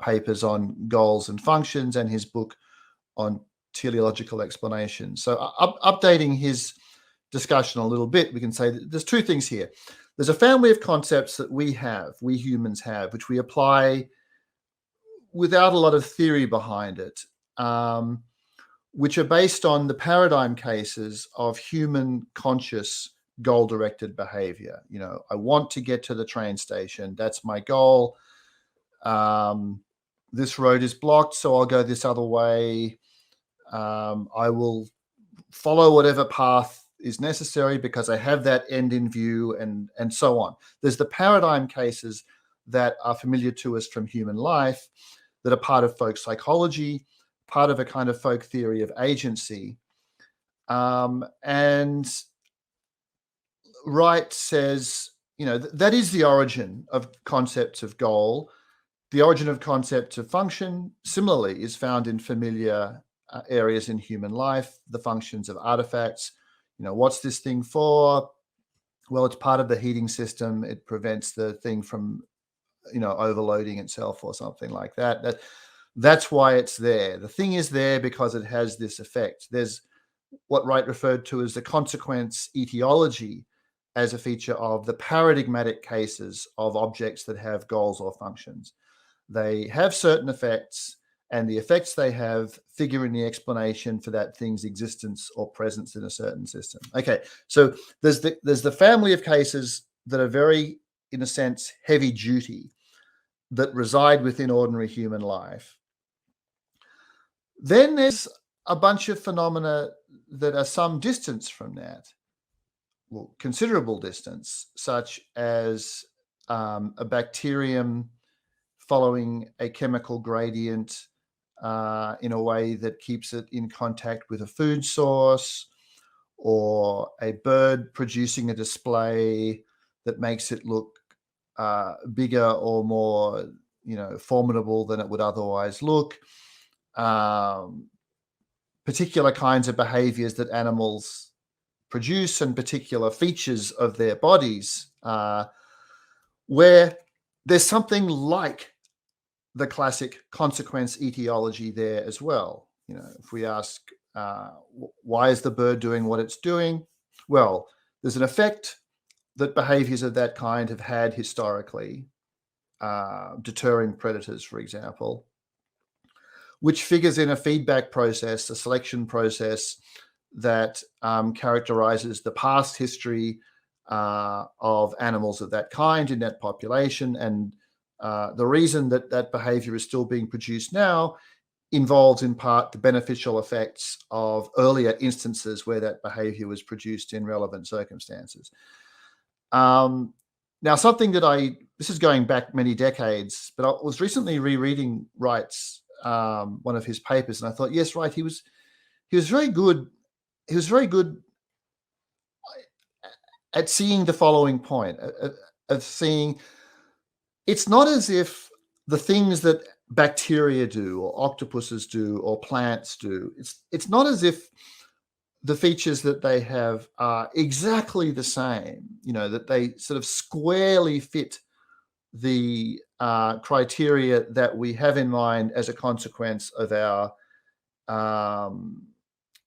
papers on goals and functions, and his book on teleological explanation. So updating his discussion a little bit, we can say that there's two things here. There's a family of concepts that we humans have, which we apply without a lot of theory behind it, which are based on the paradigm cases of human conscious goal-directed behavior. You know, I want to get to the train station. That's my goal. This road is blocked, so I'll go this other way. I will follow whatever path is necessary because I have that end in view, and so on. There's the paradigm cases that are familiar to us from human life that are part of folk psychology, part of a kind of folk theory of agency. And Wright says, you know, that is the origin of concepts of goal. The origin of concepts of function, similarly, is found in familiar areas in human life, the functions of artifacts. You know, what's this thing for? Well, it's part of the heating system. It prevents the thing from, you know, overloading itself or something like that. That's why it's there. The thing is there because it has this effect. There's what Wright referred to as the consequence etiology as a feature of the paradigmatic cases of objects that have goals or functions. They have certain effects, and the effects they have figure in the explanation for that thing's existence or presence in a certain system. Okay, so there's the family of cases that are very, in a sense, heavy duty, that reside within ordinary human life. Then there's a bunch of phenomena that are some distance from that, well, considerable distance, such as a bacterium following a chemical gradient in a way that keeps it in contact with a food source, or a bird producing a display that makes it look bigger or more, you know, formidable than it would otherwise look. Particular kinds of behaviors that animals produce and particular features of their bodies, where there's something like the classic consequence etiology there as well. You know, if we ask, why is the bird doing what it's doing? Well, there's an effect that behaviors of that kind have had historically, deterring predators, for example, which figures in a feedback process, a selection process that characterizes the past history of animals of that kind in that population. And the reason that that behavior is still being produced now involves in part the beneficial effects of earlier instances where that behavior was produced in relevant circumstances. Now, something that this is going back many decades, but I was recently rereading Wright's one of his papers, and I thought, yes, right, he was very good. He was very good at seeing the following point, of seeing it's not as if the things that bacteria do or octopuses do or plants do, it's not as if the features that they have are exactly the same, you know, that they sort of squarely fit the criteria that we have in mind as a consequence of our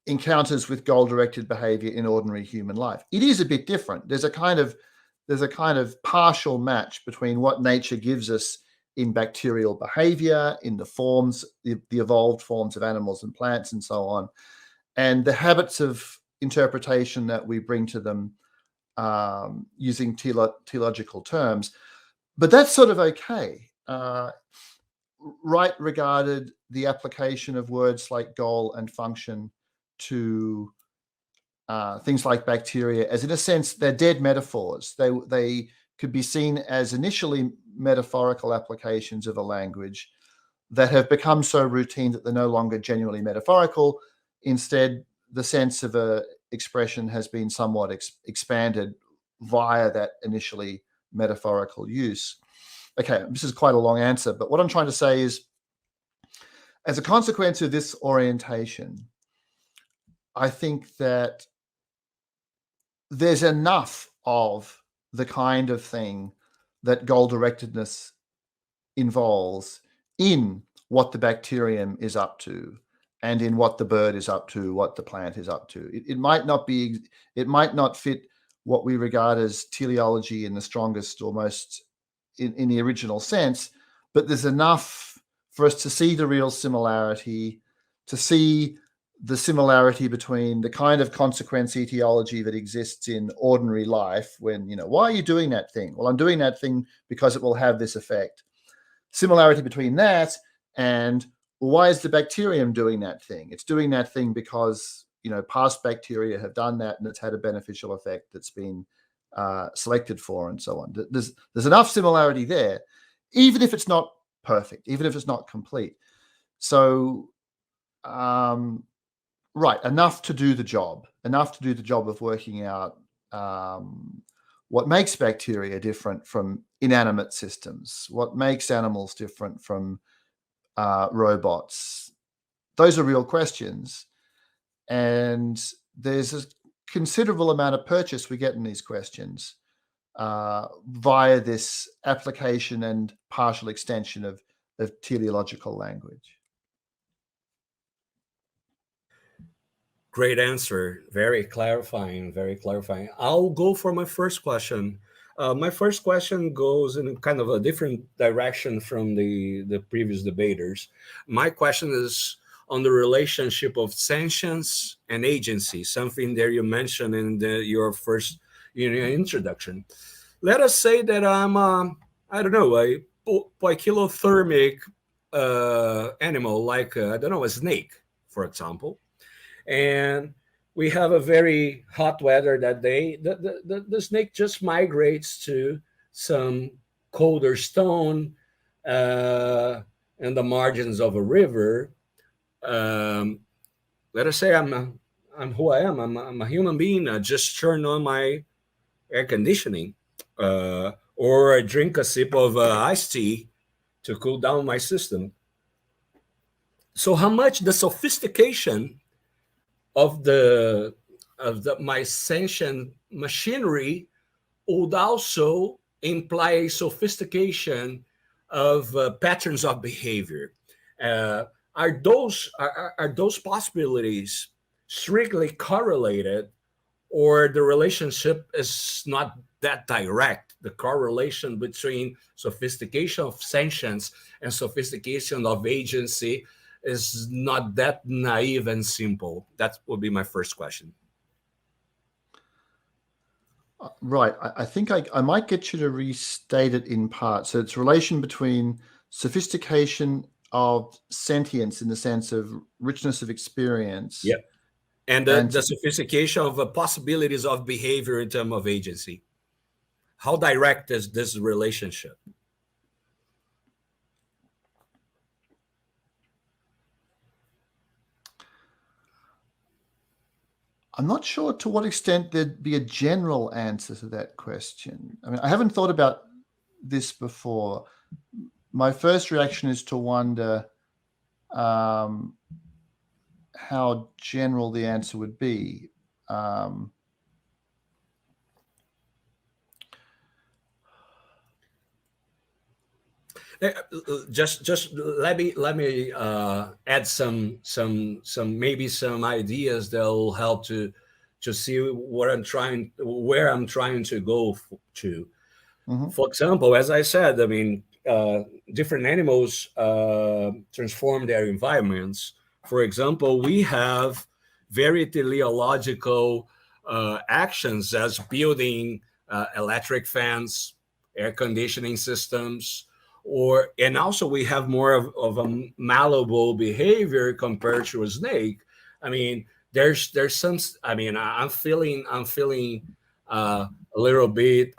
encounters with goal-directed behavior in ordinary human life. It is a bit different. There's a kind of partial match between what nature gives us in bacterial behavior, in the forms, the evolved forms of animals and plants and so on, and the habits of interpretation that we bring to them using teleological terms. But that's sort of okay. Wright regarded the application of words like goal and function to things like bacteria as, in a sense, they're dead metaphors. They could be seen as initially metaphorical applications of a language that have become so routine that they're no longer genuinely metaphorical. Instead, the sense of a expression has been somewhat expanded via that initially metaphorical use. Okay, this is quite a long answer, but what I'm trying to say is, as a consequence of this orientation, I think that there's enough of the kind of thing that goal-directedness involves in what the bacterium is up to and in what the bird is up to, what the plant is up to. It might not fit what we regard as teleology in the strongest or most in the original sense, but there's enough for us to see the real similarity, to see the similarity between the kind of consequence etiology that exists in ordinary life when, why are you doing that thing? Well, I'm doing that thing because it will have this effect. Similarity between that and why is the bacterium doing that thing? It's doing that thing because, past bacteria have done that and it's had a beneficial effect that's been selected for and so on. There's enough similarity there, even if it's not perfect, even if it's not complete. So, right, enough to do the job of working out what makes bacteria different from inanimate systems, what makes animals different from robots. Those are real questions. And there's a considerable amount of purchase we get in these questions via this application and partial extension of teleological language. Great answer. Very clarifying. Very clarifying. I'll go for my first question. My first question goes in kind of a different direction from the previous debaters. My question is on the relationship of sanctions and agency, something that you mentioned in your first introduction. Let us say that I'm, I don't know, a poikilothermic animal, like, I don't know, a snake, for example. And we have a very hot weather that day. The snake just migrates to some colder stone in the margins of a river. Let us say I'm who I am. I'm a human being. I just turn on my air conditioning, or I drink a sip of iced tea to cool down my system. So how much the sophistication of my sentient machinery would also imply a sophistication of patterns of behavior. Are those possibilities strictly correlated, or the relationship is not that direct? The correlation between sophistication of sentience and sophistication of agency is not that naive and simple. That would be my first question. Right. I think I might get you to restate it in part. So it's relation between sophistication of sentience in the sense of richness of experience. Yeah. And the sophistication of possibilities of behavior in terms of agency. How direct is this relationship? I'm not sure to what extent there'd be a general answer to that question. I mean, I haven't thought about this before. My first reaction is to wonder how general the answer would be. Just let me add some maybe some ideas that will help to see where I'm trying to go to. Mhm. For example, as I said, I mean, different animals transform their environments. For example, we have very teleological actions as building electric fans, air conditioning systems, and also we have more of a malleable behavior compared to a snake. I mean, there's some. I mean, I'm feeling a little bit.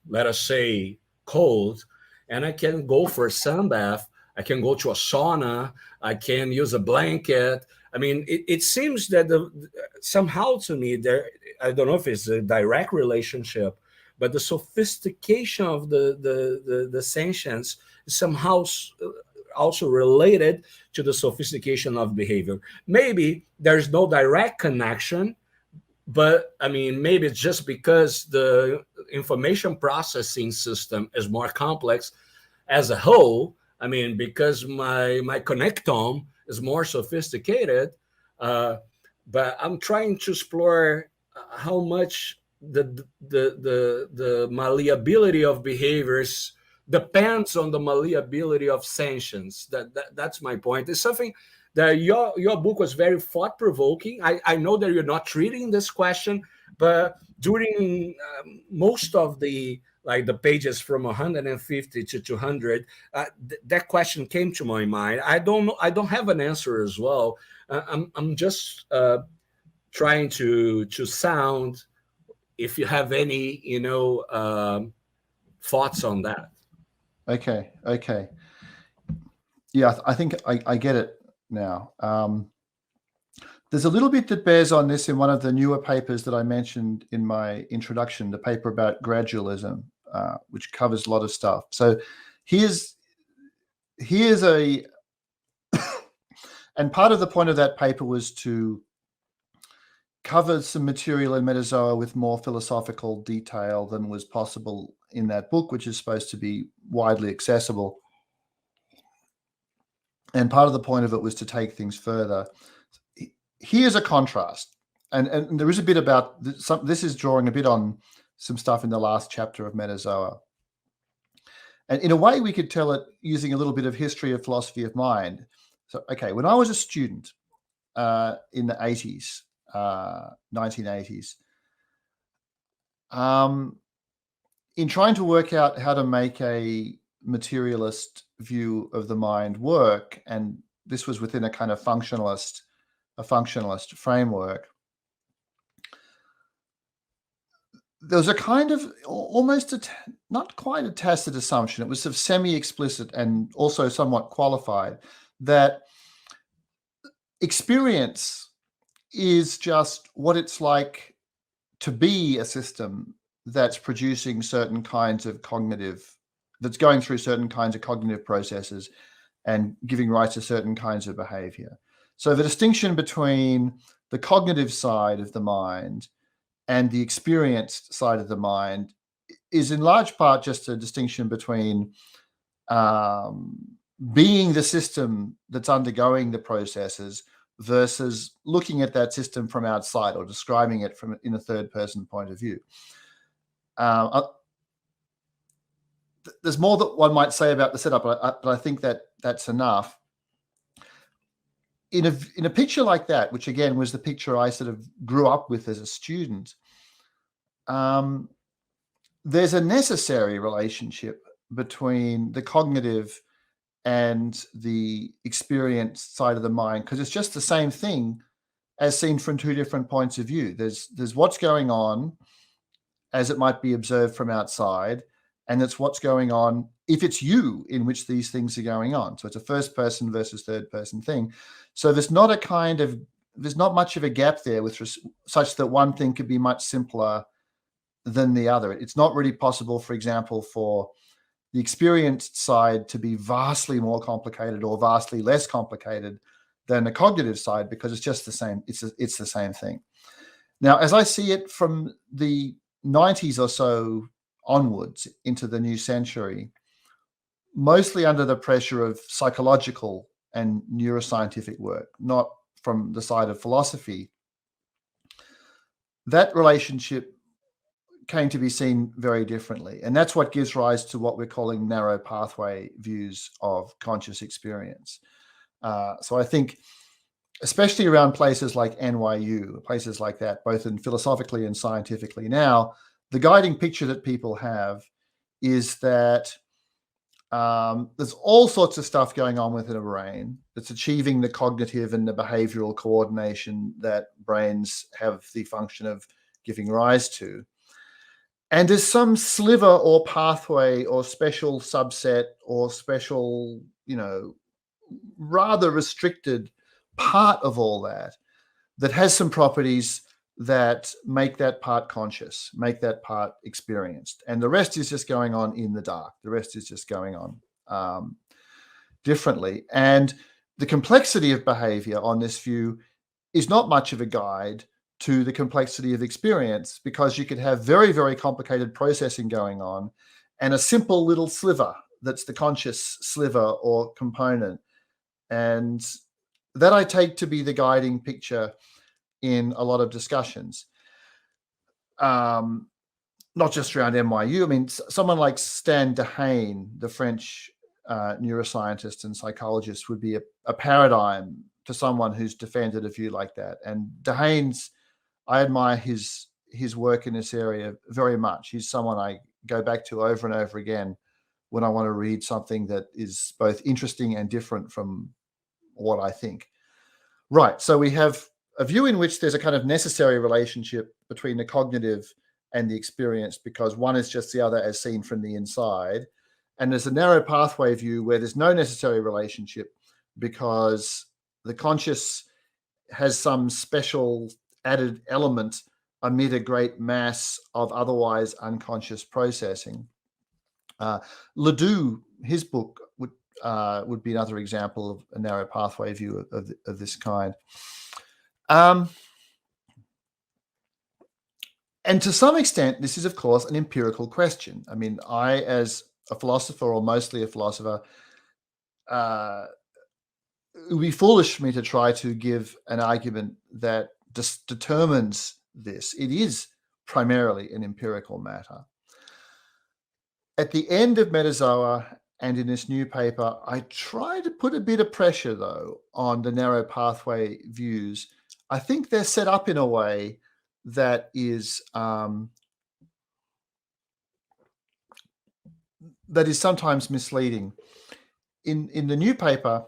Let us say, cold, and I can go for a sunbath. I can go to a sauna. I can use a blanket. I mean, it seems that somehow to me there. I don't know if it's a direct relationship, but the sophistication of the sanctions is somehow also related to the sophistication of behavior. Maybe there's no direct connection, but I mean, maybe it's just because the information processing system is more complex as a whole. I mean, because my connectome is more sophisticated, uh, but I'm trying to explore how much the malleability of behaviors depends on the malleability of sanctions. That's my point. It's something that your book was very thought provoking. I know that you're not treating this question, but during most of the like the pages from 150 to 200, that question came to my mind. I don't know. I don't have an answer as well. I'm just trying to sound if you have any thoughts on that. Okay. Yeah, I think I get it now. There's a little bit that bears on this in one of the newer papers that I mentioned in my introduction, the paper about gradualism, which covers a lot of stuff. So here's a, and part of the point of that paper was to cover some material in Metazoa with more philosophical detail than was possible in that book, which is supposed to be widely accessible. And part of the point of it was to take things further. Here's a contrast, and there is a bit about this is drawing a bit on some stuff in the last chapter of Metazoa. And in a way, we could tell it using a little bit of history of philosophy of mind. So, okay, when I was a student in the 80s, 1980s, in trying to work out how to make a materialist view of the mind work, and this was within a kind of functionalist framework, there's a kind of almost not quite a tacit assumption. It was sort of semi-explicit and also somewhat qualified that experience is just what it's like to be a system that's producing certain kinds of that's going through certain kinds of cognitive processes and giving rise to certain kinds of behavior. So the distinction between the cognitive side of the mind and the experienced side of the mind is in large part just a distinction between being the system that's undergoing the processes versus looking at that system from outside or describing it in a third person point of view. There's more that one might say about the setup, but I think that that's enough. In a picture like that, which again was the picture I sort of grew up with as a student, there's a necessary relationship between the cognitive and the experienced side of the mind, because it's just the same thing as seen from two different points of view. There's what's going on as it might be observed from outside, and it's what's going on if it's you in which these things are going on. So it's a first person versus third person thing. So there's not much of a gap there such that one thing could be much simpler than the other. It's not really possible, for example, for the experienced side to be vastly more complicated or vastly less complicated than the cognitive side, because it's just the same. It's the same thing. Now, as I see it from the 90s or so onwards into the new century, mostly under the pressure of psychological and neuroscientific work, not from the side of philosophy, that relationship came to be seen very differently. And that's what gives rise to what we're calling narrow pathway views of conscious experience. So I think, especially around places like NYU, places like that, both in philosophically and scientifically now, the guiding picture that people have is that there's all sorts of stuff going on within a brain that's achieving the cognitive and the behavioral coordination that brains have the function of giving rise to. And there's some sliver or pathway or special subset or special, rather restricted part of all that has some properties that make that part conscious, make that part experienced. And the rest is just going on in the dark. The rest is just going on differently. And the complexity of behavior on this view is not much of a guide to the complexity of experience, because you could have very, very complicated processing going on and a simple little sliver that's the conscious sliver or component. And that I take to be the guiding picture in a lot of discussions, not just around NYU. I mean, someone like Stan Dehaene, the French neuroscientist and psychologist, would be a paradigm to someone who's defended a view like that. And Dehaene's, I admire his work in this area very much. He's someone I go back to over and over again when I want to read something that is both interesting and different from what I think. Right. So we have a view in which there's a kind of necessary relationship between the cognitive and the experience, because one is just the other as seen from the inside. And there's a narrow pathway view where there's no necessary relationship, because the conscious has some special added element amid a great mass of otherwise unconscious processing. Ledoux, his book would be another example of a narrow pathway view of this kind. And to some extent, this is, of course, an empirical question. I mean, I, as a philosopher, or mostly a philosopher, it would be foolish for me to try to give an argument that determines this. It is primarily an empirical matter. At the end of Metazoa and in this new paper, I try to put a bit of pressure, though, on the narrow pathway views. I think they're set up in a way that is sometimes misleading. In the new paper,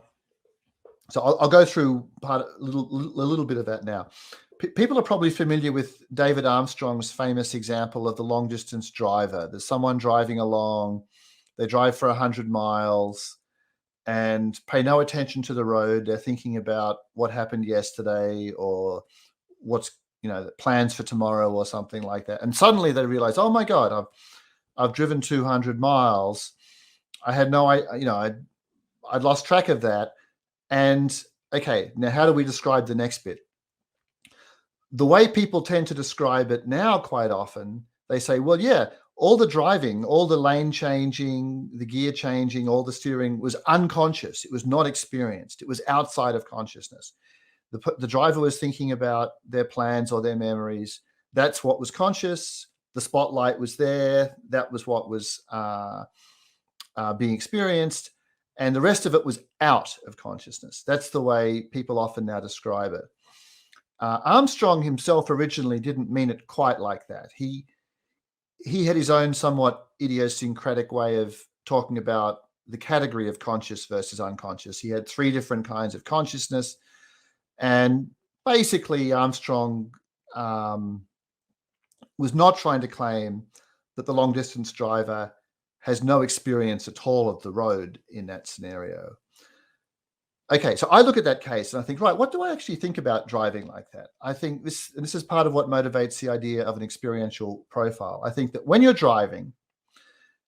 so I'll go through a little bit of that now. People are probably familiar with David Armstrong's famous example of the long-distance driver. There's someone driving along, they drive for 100 miles and pay no attention to the road. They're thinking about what happened yesterday, or what's, plans for tomorrow or something like that. And suddenly they realize, oh my God, I've driven 200 miles. I had no idea, I'd lost track of that. And okay, now how do we describe the next bit? The way people tend to describe it now, quite often, they say, well, yeah, all the driving, all the lane changing, the gear changing, all the steering was unconscious. It was not experienced. It was outside of consciousness. The driver was thinking about their plans or their memories. That's what was conscious. The spotlight was there. That was what was being experienced. And the rest of it was out of consciousness. That's the way people often now describe it. Armstrong himself originally didn't mean it quite like that. He had his own somewhat idiosyncratic way of talking about the category of conscious versus unconscious. He had 3 different kinds of consciousness. And basically, Armstrong was not trying to claim that the long-distance driver has no experience at all of the road in that scenario. Okay, so I look at that case and I think, right, what do I actually think about driving like that? I think this is part of what motivates the idea of an experiential profile. I think that when you're driving,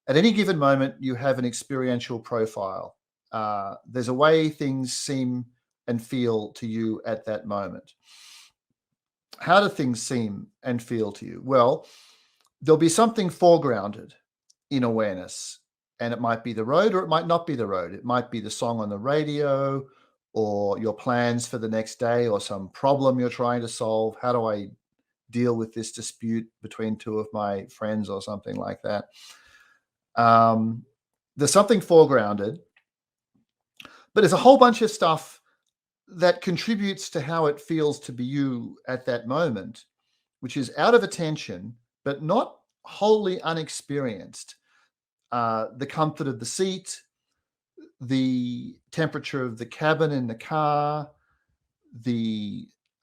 at any given moment, you have an experiential profile. There's a way things seem and feel to you at that moment. How do things seem and feel to you? Well, there'll be something foregrounded in awareness And it might be the road, or it might not be the road. It might be the song on the radio, or your plans for the next day, or some problem you're trying to solve. How do I deal with this dispute between two of my friends, or something like that? There's something foregrounded, but there's a whole bunch of stuff that contributes to how it feels to be you at that moment, which is out of attention, but not wholly unexperienced. The comfort of the seat, the temperature of the cabin in the car,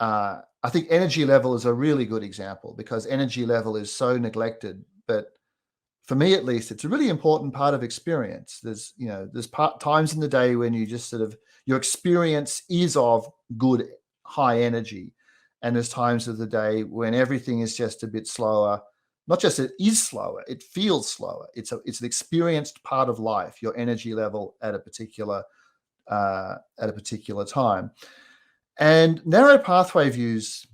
I think energy level is a really good example, because energy level is so neglected. But for me, at least, it's a really important part of experience. There's times in the day when you just sort of, your experience is of good high energy, and there's times of the day when everything is just a bit slower. Not just it is slower, it feels slower. It's an experienced part of life, your energy level at a particular time. And narrow pathway views,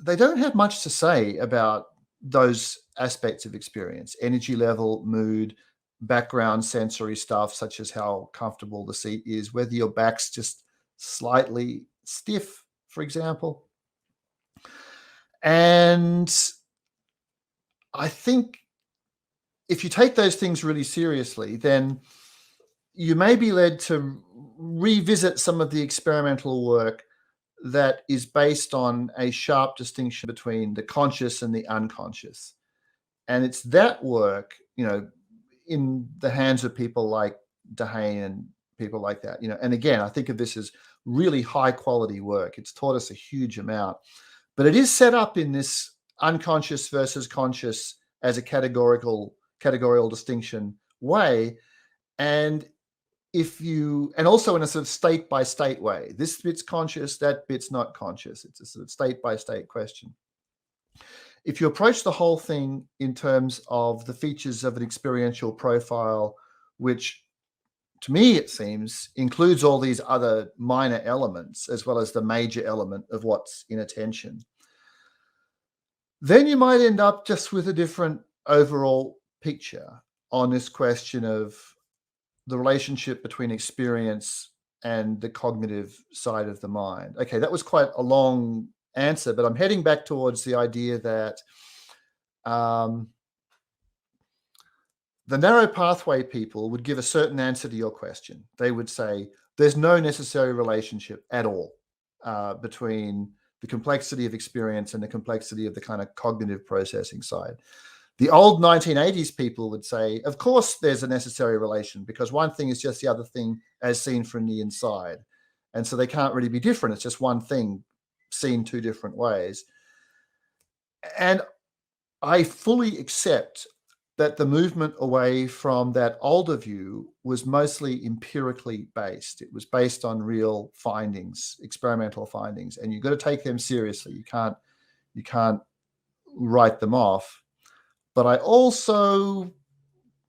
they don't have much to say about those aspects of experience: energy level, mood, background sensory stuff, such as how comfortable the seat is, whether your back's just slightly stiff, for example. And I think if you take those things really seriously, then you may be led to revisit some of the experimental work that is based on a sharp distinction between the conscious and the unconscious. And it's that work, in the hands of people like DeHaene and people like that, and again, I think of this as really high quality work. It's taught us a huge amount, but it is set up in this unconscious versus conscious as a categorical distinction way. And also in a sort of state by state way. This bit's conscious, that bit's not conscious. It's a sort of state by state question. If you approach the whole thing in terms of the features of an experiential profile, which to me, it seems, includes all these other minor elements, as well as the major element of what's in attention, then you might end up just with a different overall picture on this question of the relationship between experience and the cognitive side of the mind. Okay, that was quite a long answer, but I'm heading back towards the idea that the narrow pathway people would give a certain answer to your question. They would say there's no necessary relationship at all between the complexity of experience and the complexity of the kind of cognitive processing side. The old 1980s people would say, of course, there's a necessary relation, because one thing is just the other thing as seen from the inside. And so they can't really be different. It's just one thing seen two different ways. And I fully accept that the movement away from that older view was mostly empirically based. It was based on real findings, experimental findings, and you've got to take them seriously. You can't write them off. But I also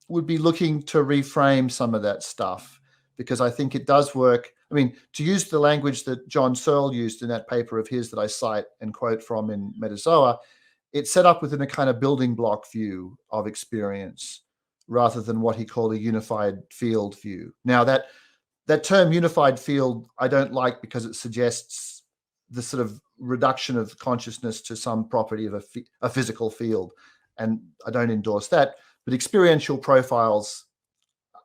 would be looking to reframe some of that stuff, because I think it does work. I mean, to use the language that John Searle used in that paper of his that I cite and quote from in Metazoa, it's set up within a kind of building block view of experience rather than what he called a unified field view. Now, that term unified field I don't like, because it suggests the sort of reduction of consciousness to some property of a physical field. And I don't endorse that, but experiential profiles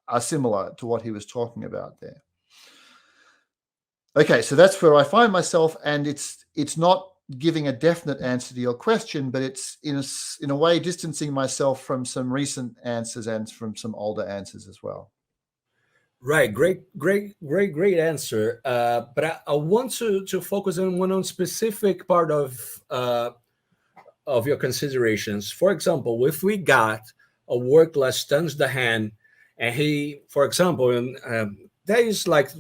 are similar to what he was talking about there. Okay, so that's where I find myself, and it's not giving a definite answer to your question, but it's in a way distancing myself from some recent answers and from some older answers as well. Right, great answer. But I want to focus on one specific part of your considerations. For example, if we got a work like Stans DeHaene, and he, for example, there is like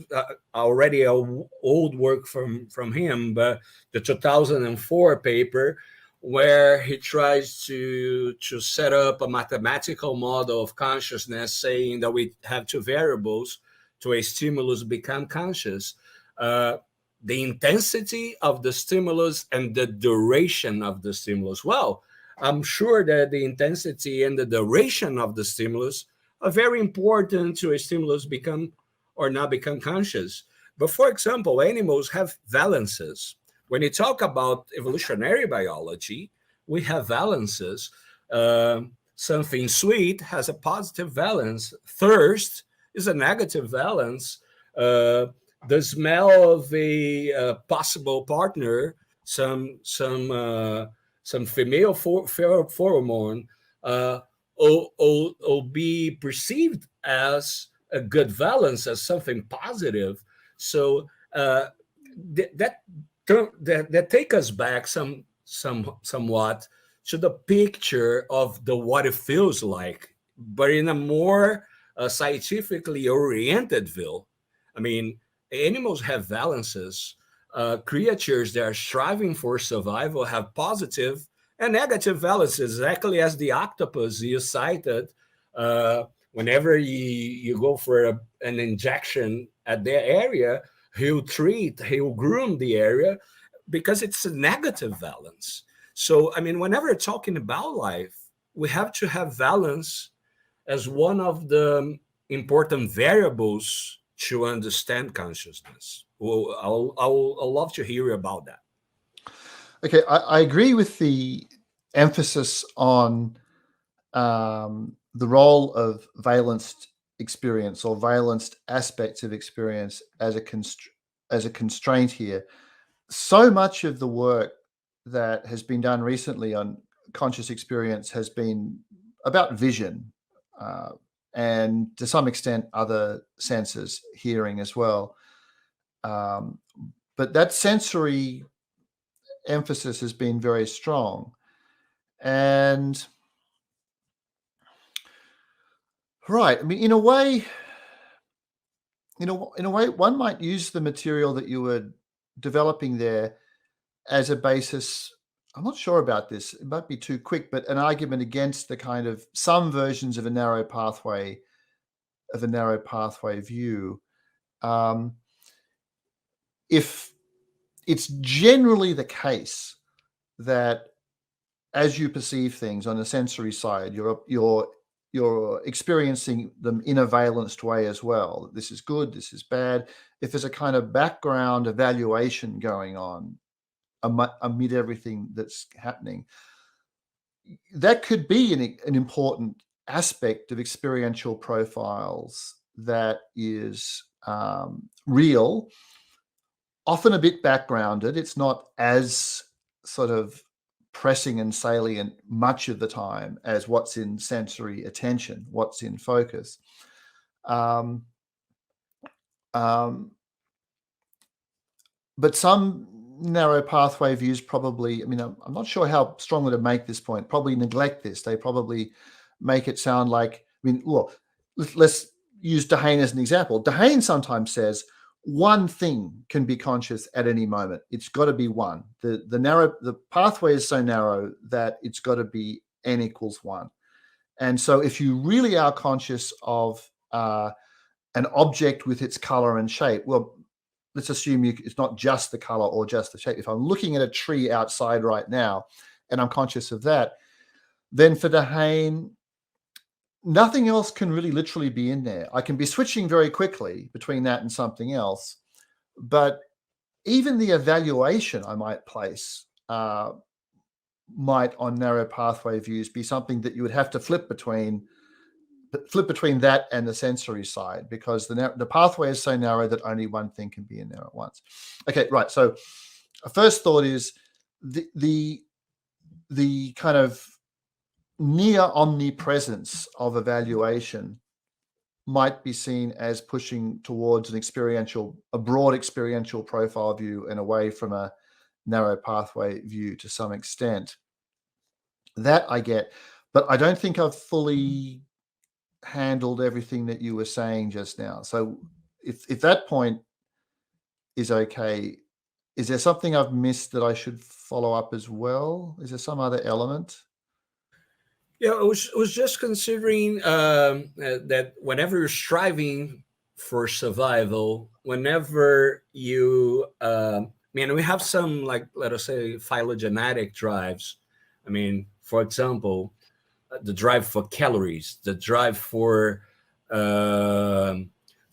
already a old work from him, but the 2004 paper, where he tries to set up a mathematical model of consciousness, saying that we have two variables to a stimulus become conscious. The intensity of the stimulus and the duration of the stimulus. Well, I'm sure that the intensity and the duration of the stimulus are very important to a stimulus become or not become conscious. But for example, animals have valences. When you talk about evolutionary biology, we have valences. Something sweet has a positive valence. Thirst is a negative valence. The smell of a possible partner, some female pheromone, will be perceived as a good valence, as something positive. So that that take us back somewhat to the picture of the what it feels like, but in a more scientifically oriented view. I mean, animals have valences. Creatures that are striving for survival have positive and negative valences, exactly as the octopus you cited. Whenever you go for an injection at their area, he'll groom the area because it's a negative valence. So, I mean, whenever we're talking about life, we have to have valence as one of the important variables to understand consciousness. Well, I'll love to hear about that. Okay, I agree with the emphasis on the role of valenced experience or valenced aspects of experience as a constraint here. So much of the work that has been done recently on conscious experience has been about vision, and to some extent other senses, hearing as well. But that sensory emphasis has been very strong. And right, I mean, in a way, one might use the material that you were developing there as a basis. I'm not sure about this. It might be too quick, but an argument against the kind of some versions of a narrow pathway view. If it's generally the case that as you perceive things on the sensory side, you're experiencing them in a valenced way as well. This is good, this is bad. If there's a kind of background evaluation going on amid everything that's happening, that could be an important aspect of experiential profiles that is real, often a bit backgrounded. It's not as sort of pressing and salient much of the time as what's in sensory attention, what's in focus. But some narrow pathway views probably, I mean, I'm not sure how strongly to make this point, probably neglect this. They probably make it sound like, I mean, look, let's use Dehaene as an example. Dehaene sometimes says one thing can be conscious at any moment. It's got to be one. The pathway is so narrow that it's got to be n equals 1. And so if you really are conscious of an object with its color and shape, well, let's assume it's not just the color or just the shape. If I'm looking at a tree outside right now and I'm conscious of that, then for Dehaene, nothing else can really literally be in there. I can be switching very quickly between that and something else, but even the evaluation I might place might, on narrow pathway views, be something that you would have to flip between that and the sensory side, because the pathway is so narrow that only one thing can be in there at once. Okay, right. So a first thought is the kind of near omnipresence of evaluation might be seen as pushing towards a broad experiential profile view and away from a narrow pathway view to some extent. That I get, but I don't think I've fully handled everything that you were saying just now. So if that point is okay, is there something I've missed that I should follow up as well? Is there some other element? Yeah, I was just considering that whenever you're striving for survival, whenever you, we have some, like, let us say, phylogenetic drives. I mean, for example, the drive for calories, the drive for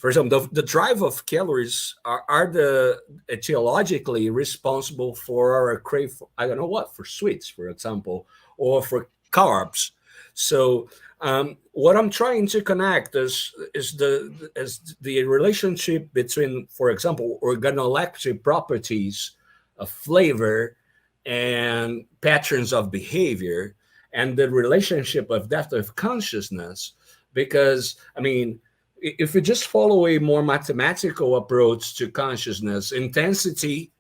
example, the drive of calories are the etiologically responsible for our crave, I don't know what, for sweets, for example, or for carbs. So what I'm trying to connect is the relationship between, for example, organoleptic properties of flavor and patterns of behavior, and the relationship of depth of consciousness. Because, I mean, if we just follow a more mathematical approach to consciousness, intensity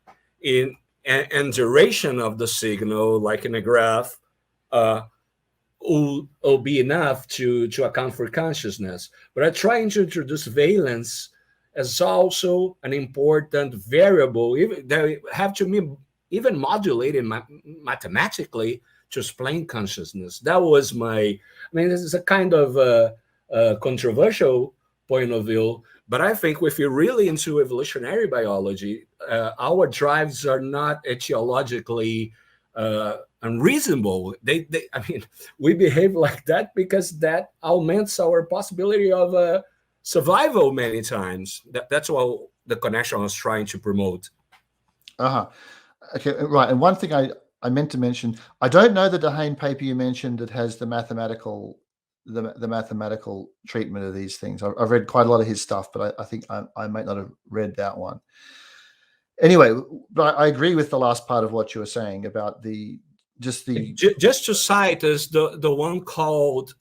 and duration of the signal, like in a graph, will be enough to account for consciousness. But I'm trying to introduce valence as also an important variable. They have to be even modulated mathematically to explain consciousness. That was I mean, this is a kind of controversial point of view, but I think if you're really into evolutionary biology, our drives are not etiologically unreasonable. I mean, we behave like that because that augments our possibility of survival many times. That's what the connection I was trying to promote. Okay, right. And one thing I meant to mention, I don't know the Dehaene paper you mentioned that has the mathematical treatment of these things. I've read quite a lot of his stuff, but I think I might not have read that one. Anyway, but I agree with the last part of what you were saying about just to cite is the one called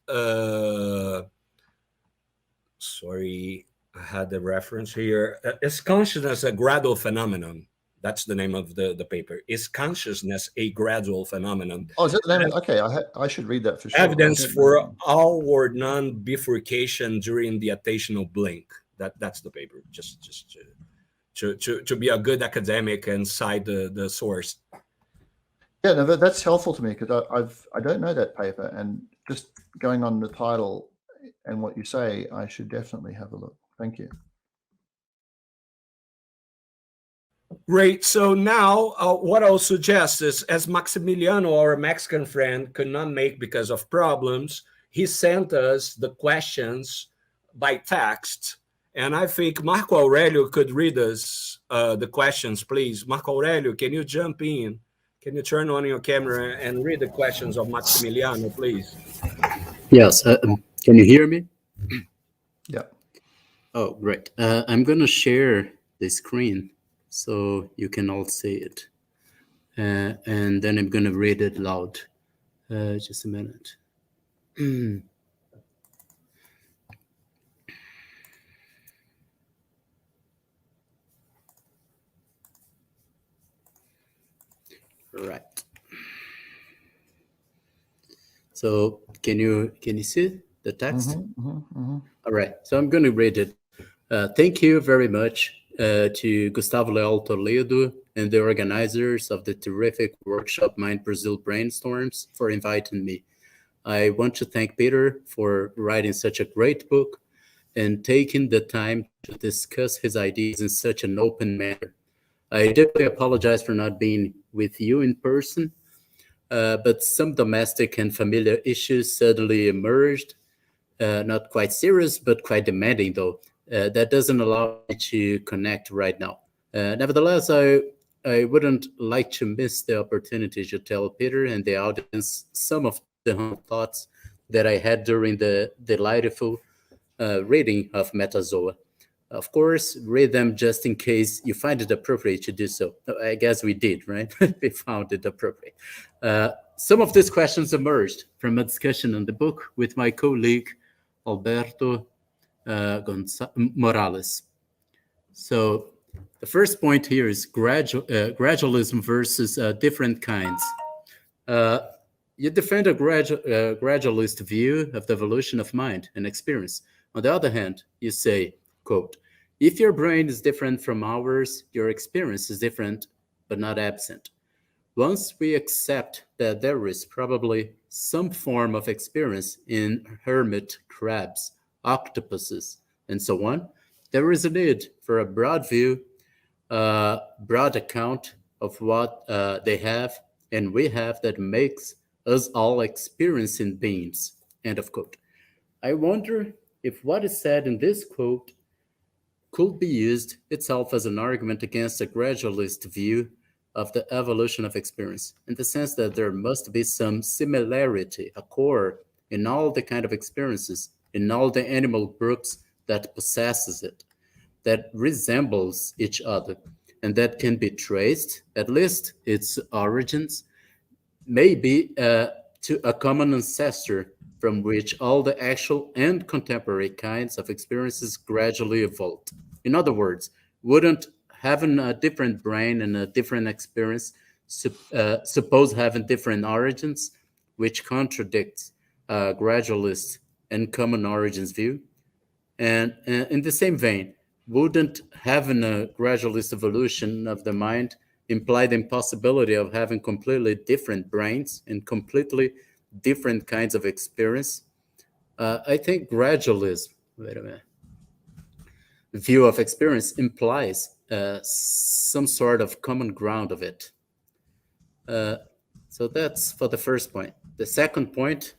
sorry, I had the reference here. Is consciousness a gradual phenomenon? That's the name of the paper. Is consciousness a gradual phenomenon? Oh, is that the name? Okay, I should read that for sure. Evidence for all or none bifurcation during the attentional blink. That's the paper. Just to be a good academic and cite the source. Yeah, no, that's helpful to me because I don't know that paper, and just going on the title and what you say, I should definitely have a look. Thank you. Great. So now what I'll suggest is, as Maximiliano, our Mexican friend, could not make because of problems, he sent us the questions by text. And I think Marco Aurelio could read us the questions, please. Marco Aurelio, can you jump in? Can you turn on your camera and read the questions of Maximiliano, please? Yes. Can you hear me? Yeah. Oh, great. I'm going to share the screen so you can all see it. And then I'm going to read it loud. Just a minute. Right. So can you see the text? All right. So I'm going to read it. Thank you very much to Gustavo Leal Toledo and the organizers of the terrific workshop Mind Brazil Brainstorms for inviting me. I want to thank Peter for writing such a great book and taking the time to discuss his ideas in such an open manner. I deeply apologize for not being with you in person, but some domestic and familiar issues suddenly emerged. Not quite serious, but quite demanding, though. That doesn't allow me to connect right now. Nevertheless, I wouldn't like to miss the opportunity to tell Peter and the audience some of the thoughts that I had during the delightful reading of Metazoa. Of course, read them just in case you find it appropriate to do so. I guess we did, right? We found it appropriate. Some of these questions emerged from a discussion on the book with my colleague, Alberto Morales. So the first point here is gradualism versus different kinds. You defend a gradualist view of the evolution of mind and experience. On the other hand, you say, quote, if your brain is different from ours, your experience is different, but not absent. Once we accept that there is probably some form of experience in hermit crabs, octopuses, and so on, there is a need for a broad view, broad account of what they have and we have that makes us all experiencing beings, end of quote. I wonder if what is said in this quote could be used itself as an argument against a gradualist view of the evolution of experience, in the sense that there must be some similarity, a core in all the kind of experiences, in all the animal groups that possesses it, that resembles each other, and that can be traced, at least its origins, maybe to a common ancestor from which all the actual and contemporary kinds of experiences gradually evolved. In other words, wouldn't having a different brain and a different experience suppose having different origins, which contradicts gradualist and common origins view? And in the same vein, wouldn't having a gradualist evolution of the mind imply the impossibility of having completely different brains and completely different kinds of experience? I think gradualism, view of experience implies some sort of common ground of it. So that's for the first point. The second point,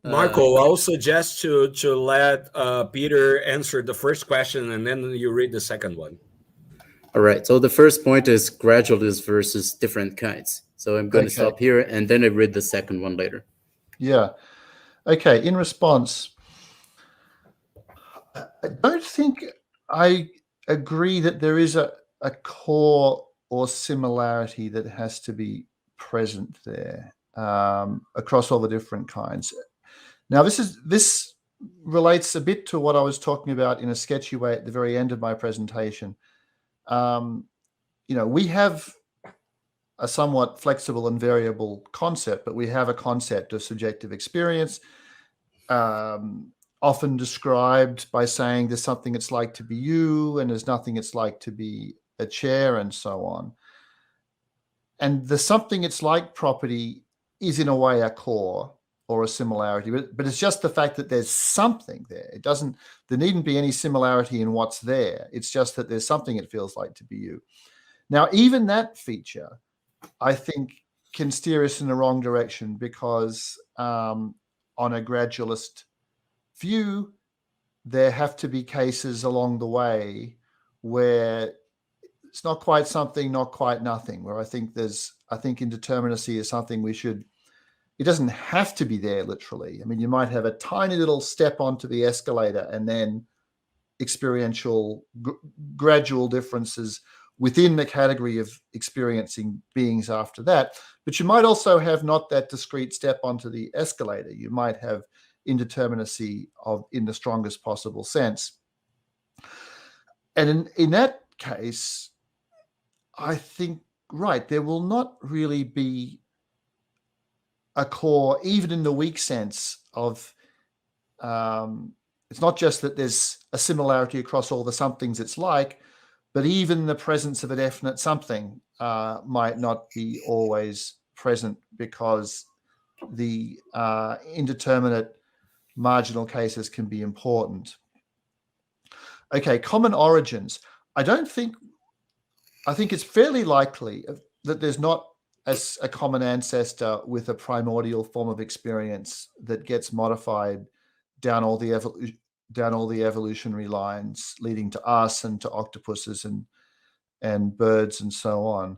Marco, I'll suggest to let Peter answer the first question, and then you read the second one. All right. So the first point is gradualist versus different kinds. So I'm going to stop here, and then I read the second one later. Yeah. Okay. In response, I don't think I agree that there is a core or similarity that has to be present there across all the different kinds. Now, this relates a bit to what I was talking about in a sketchy way at the very end of my presentation. We have a somewhat flexible and variable concept, but we have a concept of subjective experience, often described by saying there's something it's like to be you and there's nothing it's like to be a chair and so on. And the something it's like property is in a way a core or a similarity, but it's just the fact that there's something there. There needn't be any similarity in what's there. It's just that there's something it feels like to be you. Now, even that feature, I think, can steer us in the wrong direction because on a gradualist view, there have to be cases along the way where it's not quite something, not quite nothing, where I think indeterminacy is something it doesn't have to be there literally. I mean, you might have a tiny little step onto the escalator and then experiential gradual differences within the category of experiencing beings after that. But you might also have not that discrete step onto the escalator. You might have indeterminacy in the strongest possible sense. And in that case, I think, right, there will not really be a core, even in the weak sense of, it's not just that there's a similarity across all the somethings it's like, but even the presence of a definite something might not be always present because the indeterminate marginal cases can be important. Okay, common origins. I think it's fairly likely that there's not a common ancestor with a primordial form of experience that gets modified down all the evolutionary lines leading to us and to octopuses and birds and so on.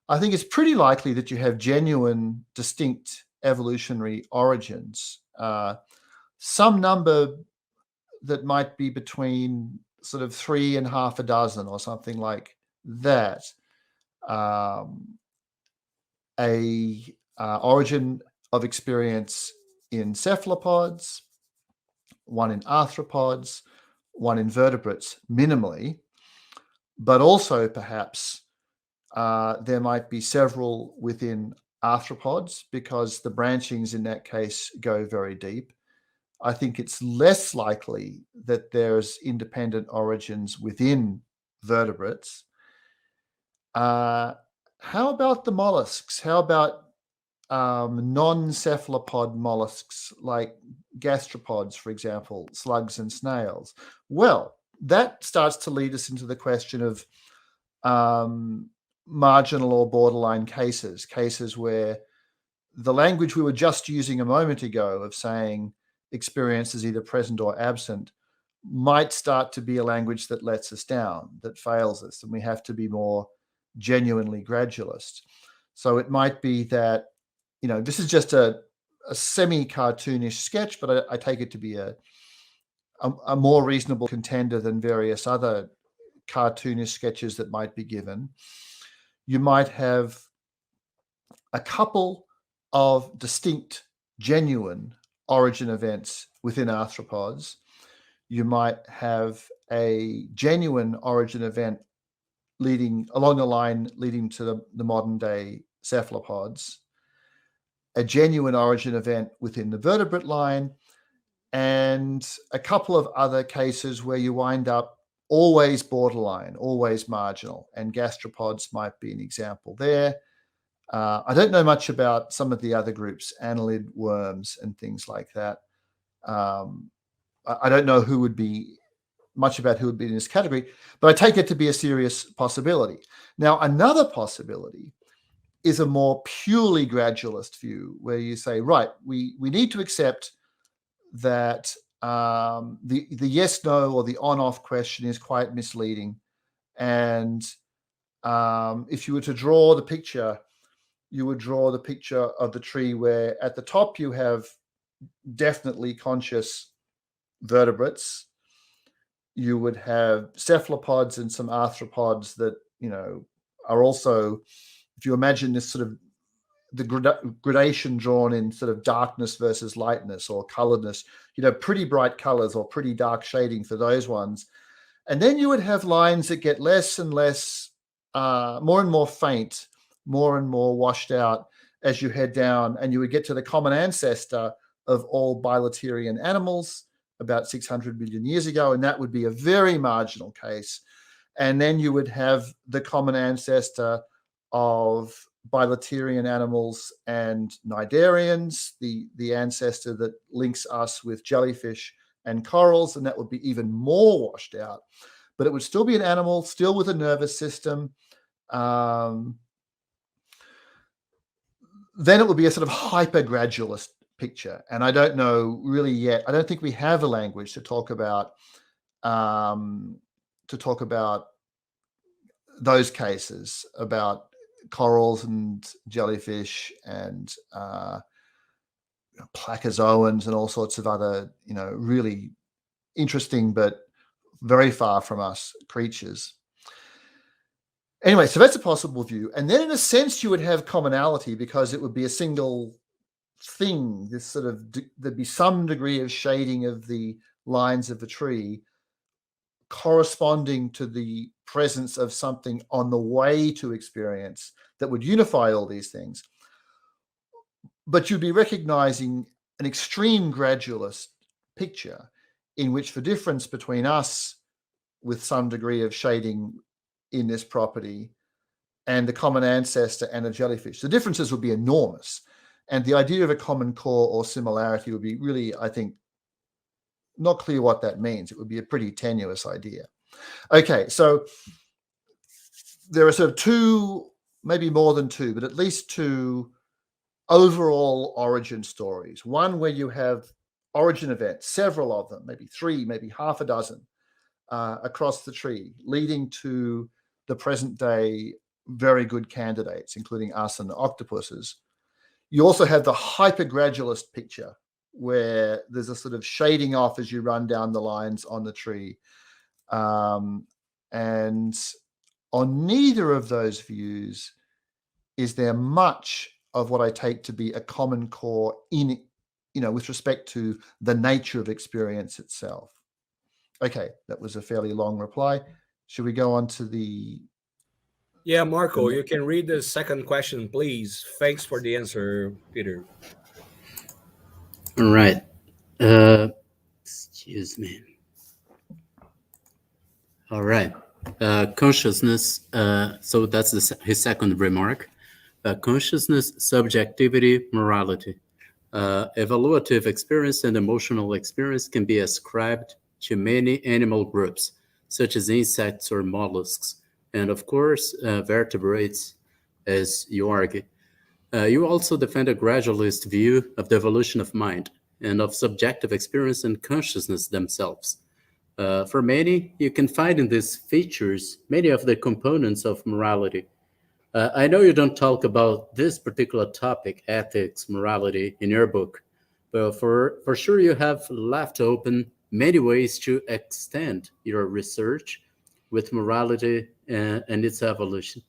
I think it's pretty likely that you have genuine, distinct evolutionary origins. Some number that might be between sort of 3 and half a dozen or something like that. Origin of experience in cephalopods, one in arthropods, one in vertebrates, minimally, but also perhaps there might be several within arthropods because the branchings in that case go very deep. I think it's less likely that there's independent origins within vertebrates. How about the mollusks? How about non-cephalopod mollusks like gastropods, for example, slugs and snails? Well, that starts to lead us into the question of marginal or borderline cases where the language we were just using a moment ago of saying experience is either present or absent might start to be a language that lets us down, that fails us, and we have to be more genuinely gradualist. So it might be that, this is just a semi-cartoonish sketch, but I take it to be a more reasonable contender than various other cartoonish sketches that might be given. You might have a couple of distinct, genuine origin events within arthropods. You might have a genuine origin event along the line leading to the modern day cephalopods, a genuine origin event within the vertebrate line, and a couple of other cases where you wind up always borderline, always marginal, and gastropods might be an example there. I don't know much about some of the other groups, annelid worms and things like that. I don't know much about who would be in this category, but I take it to be a serious possibility. Now, another possibility is a more purely gradualist view where you say, right, we need to accept that the yes, no, or the on-off question is quite misleading. And if you were to draw the picture, you would draw the picture of the tree where at the top you have definitely conscious vertebrates. You would have cephalopods and some arthropods that, are also, if you imagine this sort of the gradation drawn in sort of darkness versus lightness or coloredness, pretty bright colors or pretty dark shading for those ones. And then you would have lines that get less and less, more and more faint, more and more washed out as you head down, and you would get to the common ancestor of all bilaterian animals about 600 million years ago, and that would be a very marginal case. And then you would have the common ancestor of bilaterian animals and cnidarians, the ancestor that links us with jellyfish and corals, and that would be even more washed out. But it would still be an animal, still with a nervous system. Then it would be a sort of hyper-gradualist picture. And I don't know really yet. I don't think we have a language to talk about those cases, about corals and jellyfish and placozoans and all sorts of other, really interesting but very far from us creatures. Anyway, so that's a possible view. And then in a sense, you would have commonality because it would be a single thing, this sort of, there'd be some degree of shading of the lines of the tree corresponding to the presence of something on the way to experience that would unify all these things. But you'd be recognizing an extreme gradualist picture in which the difference between us with some degree of shading in this property and the common ancestor and a jellyfish, the differences would be enormous. And the idea of a common core or similarity would be really, I think, not clear what that means. It would be a pretty tenuous idea. Okay, so there are sort of two, maybe more than two, but at least two overall origin stories. One where you have origin events, several of them, maybe three, maybe half a dozen across the tree, leading to the present day very good candidates, including us and the octopuses. You also have the hyper-gradualist picture where there's a sort of shading off as you run down the lines on the tree. And on neither of those views is there much of what I take to be a common core in, with respect to the nature of experience itself. Okay, that was a fairly long reply. Should we go on to the... Yeah, Marco, you can read the second question, please. Thanks for the answer, Peter. All right. Excuse me. All right. Consciousness. So that's his second remark. Consciousness, subjectivity, morality. Evaluative experience and emotional experience can be ascribed to many animal groups, such as insects or mollusks, and of course, vertebrates, as you argue. You also defend a gradualist view of the evolution of mind and of subjective experience and consciousness themselves. For many, you can find in these features many of the components of morality. I know you don't talk about this particular topic, ethics, morality, in your book, but for sure you have left open many ways to extend your research with morality and its evolution.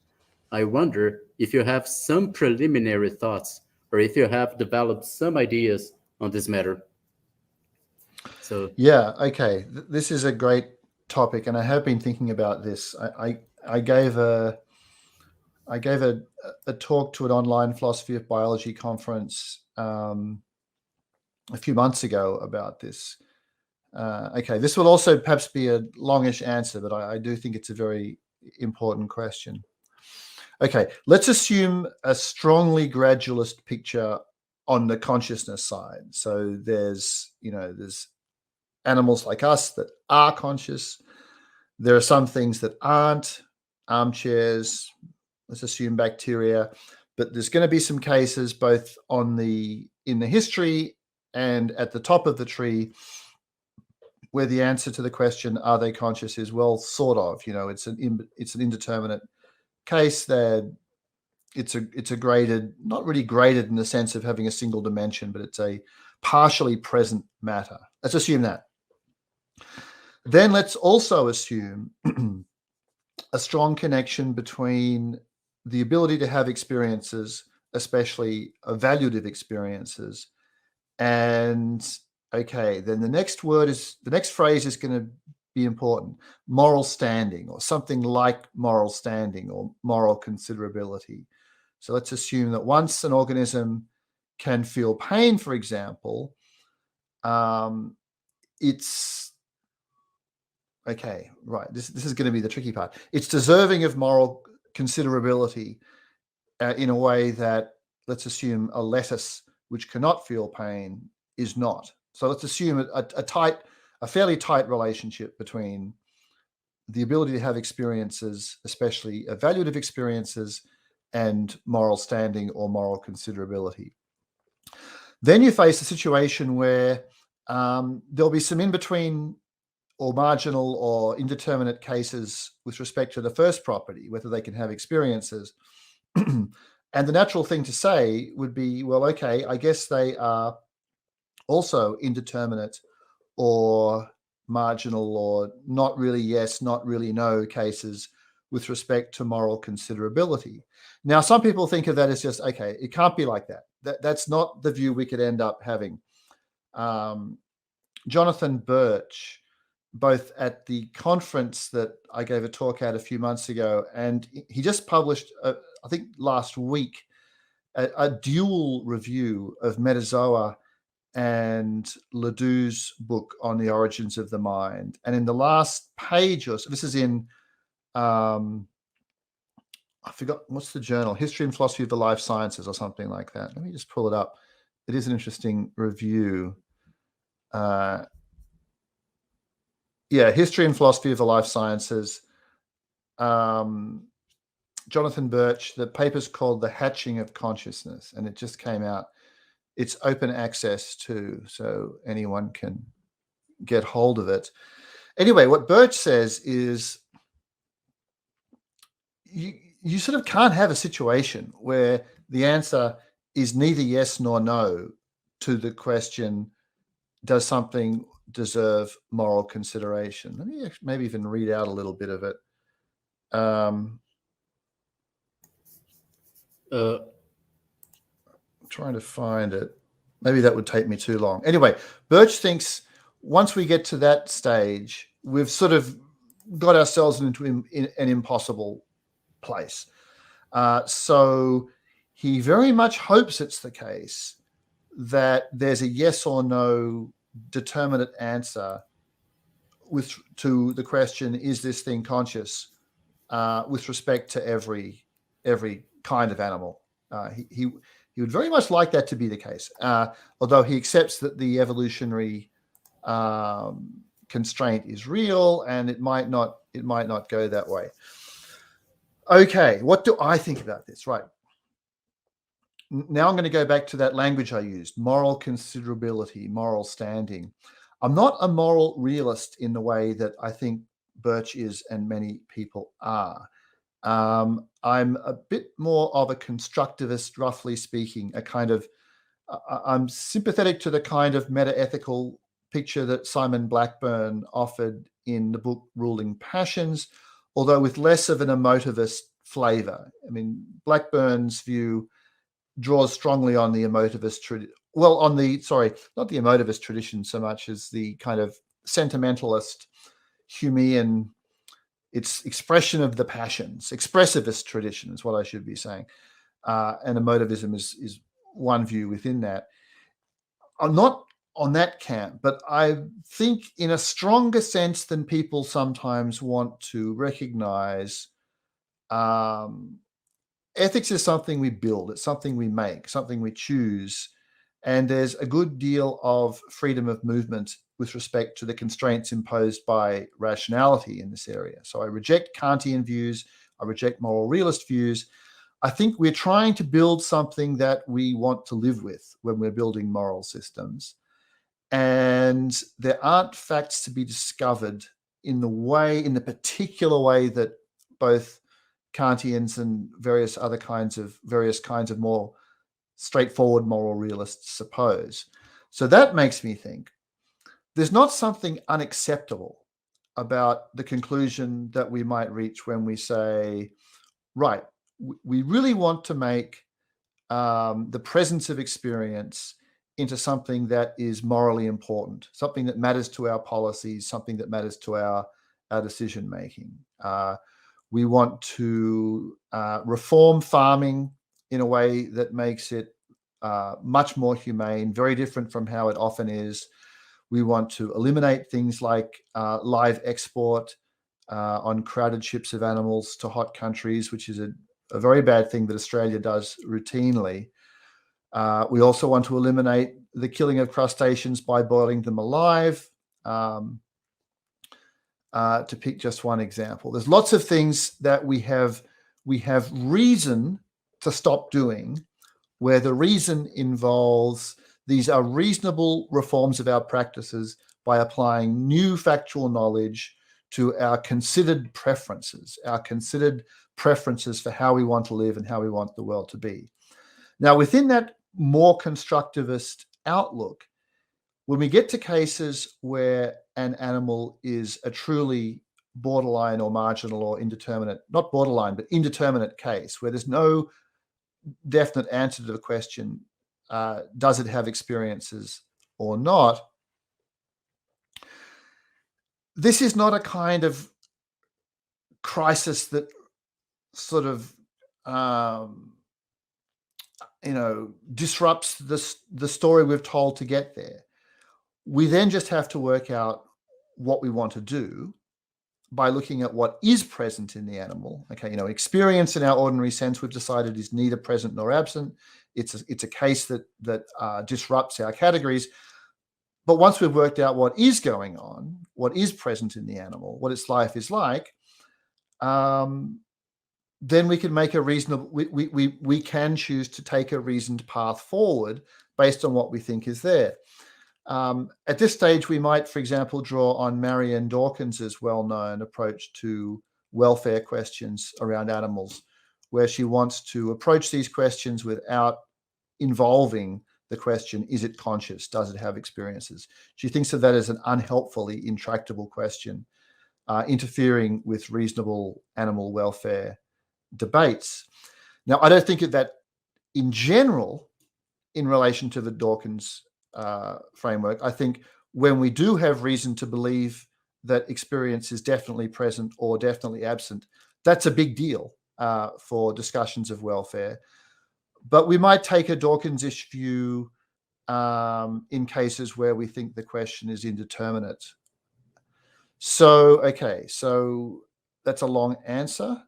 I wonder if you have some preliminary thoughts or if you have developed some ideas on this matter. So yeah, okay. This is a great topic, and I have been thinking about this. I gave a talk to an online philosophy of biology conference a few months ago about this. Okay, this will also perhaps be a longish answer, but I do think it's a very important question. Okay, let's assume a strongly gradualist picture on the consciousness side. So there's animals like us that are conscious. There are some things that aren't, armchairs, let's assume bacteria, but there's going to be some cases both in the history and at the top of the tree where the answer to the question, are they conscious, is well, sort of, it's an indeterminate case that it's a graded, not really graded in the sense of having a single dimension, but it's a partially present matter. Let's assume that. Then let's also assume a strong connection between the ability to have experiences, especially evaluative experiences, and okay, then the next phrase is going to be important: moral standing, or something like moral standing, or moral considerability. So let's assume that once an organism can feel pain, for example, it's okay, right. This is going to be the tricky part. It's deserving of moral considerability in a way that, let's assume, a lettuce which cannot feel pain is not. So let's assume a fairly tight relationship between the ability to have experiences, especially evaluative experiences, and moral standing or moral considerability. Then you face a situation where there'll be some in-between or marginal or indeterminate cases with respect to the first property, whether they can have experiences. And the natural thing to say would be, well, okay, I guess they are also indeterminate or marginal or not really yes, not really no cases with respect to moral considerability. Now, some people think of that as just, okay, it can't be like that. That's not the view we could end up having. Jonathan Birch, both at the conference that I gave a talk at a few months ago, and he just published, I think last week, a dual review of Metazoa and Ledoux's book on the origins of the mind. And in the last page, or so, this is in, I forgot, what's the journal? History and Philosophy of the Life Sciences or something like that. Let me just pull it up. It is an interesting review. History and Philosophy of the Life Sciences. Jonathan Birch, the paper's called The Hatching of Consciousness, and it just came out. It's open access too, so anyone can get hold of it. Anyway, what Birch says is you sort of can't have a situation where the answer is neither yes nor no to the question, does something deserve moral consideration? Let me maybe even read out a little bit of it. Trying to find it. Maybe that would take me too long. Anyway, Birch thinks once we get to that stage, we've sort of got ourselves into an impossible place. So he very much hopes it's the case that there's a yes or no determinate answer to the question, is this thing conscious, with respect to every kind of animal. He would very much like that to be the case, although he accepts that the evolutionary constraint is real and it might not go that way. Okay, what do I think about this? Right. now I'm going to go back to that language I used: moral considerability, moral standing. I'm not a moral realist in the way that I think Birch is and many people are. I'm a bit more of a constructivist, roughly speaking, a kind of, I'm sympathetic to the kind of meta-ethical picture that Simon Blackburn offered in the book Ruling Passions, although with less of an emotivist flavor. I mean, Blackburn's view draws strongly on the emotivist tradition. Well, on the, sorry, not the emotivist tradition so much as the kind of sentimentalist, Humean, it's expression of the passions, expressivist tradition is what I should be saying. And emotivism is one view within that. I'm not on that camp, but I think in a stronger sense than people sometimes want to recognize, ethics is something we build, it's something we make, something we choose. And there's a good deal of freedom of movement with respect to the constraints imposed by rationality in this area. So I reject Kantian views, I reject moral realist views. I think we're trying to build something that we want to live with when we're building moral systems. And there aren't facts to be discovered in the particular way that both Kantians and various kinds of more straightforward moral realists suppose. So that makes me think there's not something unacceptable about the conclusion that we might reach when we say, right, we really want to make the presence of experience into something that is morally important, something that matters to our policies, something that matters to our decision making. We want to reform farming in a way that makes it much more humane, very different from how it often is. We want to eliminate things like live export on crowded ships of animals to hot countries, which is a very bad thing that Australia does routinely. We also want to eliminate the killing of crustaceans by boiling them alive, to pick just one example. There's lots of things that we have reason to stop doing, where the reason involves these are reasonable reforms of our practices by applying new factual knowledge to our considered preferences for how we want to live and how we want the world to be. Now, within that more constructivist outlook, when we get to cases where an animal is a truly borderline or marginal or indeterminate, not borderline, but indeterminate case, where there's no definite answer to the question, does it have experiences or not? This is not a kind of crisis that sort of disrupts the story we've told to get there. We then just have to work out what we want to do by looking at what is present in the animal. Okay, experience in our ordinary sense, we've decided is neither present nor absent. It's a case that disrupts our categories. But once we've worked out what is going on, what is present in the animal, what its life is like, then we can make a reasonable. We can choose to take a reasoned path forward based on what we think is there. At this stage, we might, for example, draw on Marianne Dawkins's well-known approach to welfare questions around animals, where she wants to approach these questions without involving the question, is it conscious? Does it have experiences? She thinks of that as an unhelpfully intractable question, interfering with reasonable animal welfare debates. Now, I don't think of that in general in relation to the Dawkins framework. I think when we do have reason to believe that experience is definitely present or definitely absent, that's a big deal for discussions of welfare. But we might take a Dawkins-ish view in cases where we think the question is indeterminate. So that's a long answer,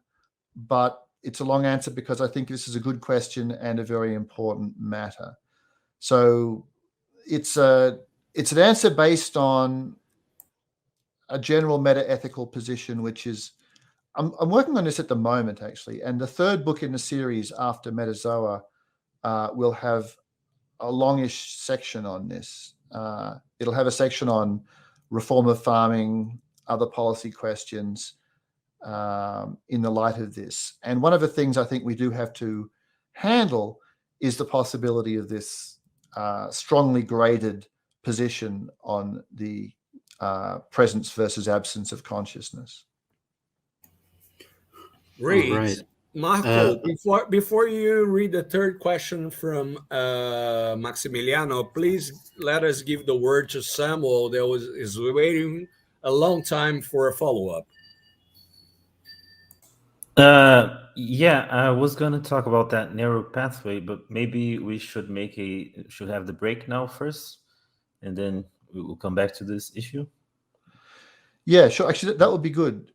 but it's a long answer because I think this is a good question and a very important matter. So it's an answer based on a general meta-ethical position, which is, I'm working on this at the moment, actually. And the third book in the series after Metazoa will have a longish section on this. It'll have a section on reform of farming, other policy questions in the light of this. And one of the things I think we do have to handle is the possibility of this strongly graded position on the presence versus absence of consciousness. Great. Right. Marco, before you read the third question from Maximiliano, please let us give the word to Samuel that is waiting a long time for a follow-up. Yeah, I was going to talk about that narrow pathway, but maybe we should have the break now first, and then we will come back to this issue. Yeah, sure. Actually, that would be good.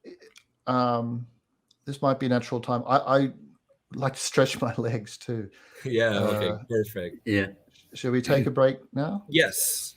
This might be a natural time. I like to stretch my legs too. Yeah, okay, perfect. Yeah. Shall we take a break now? Yes.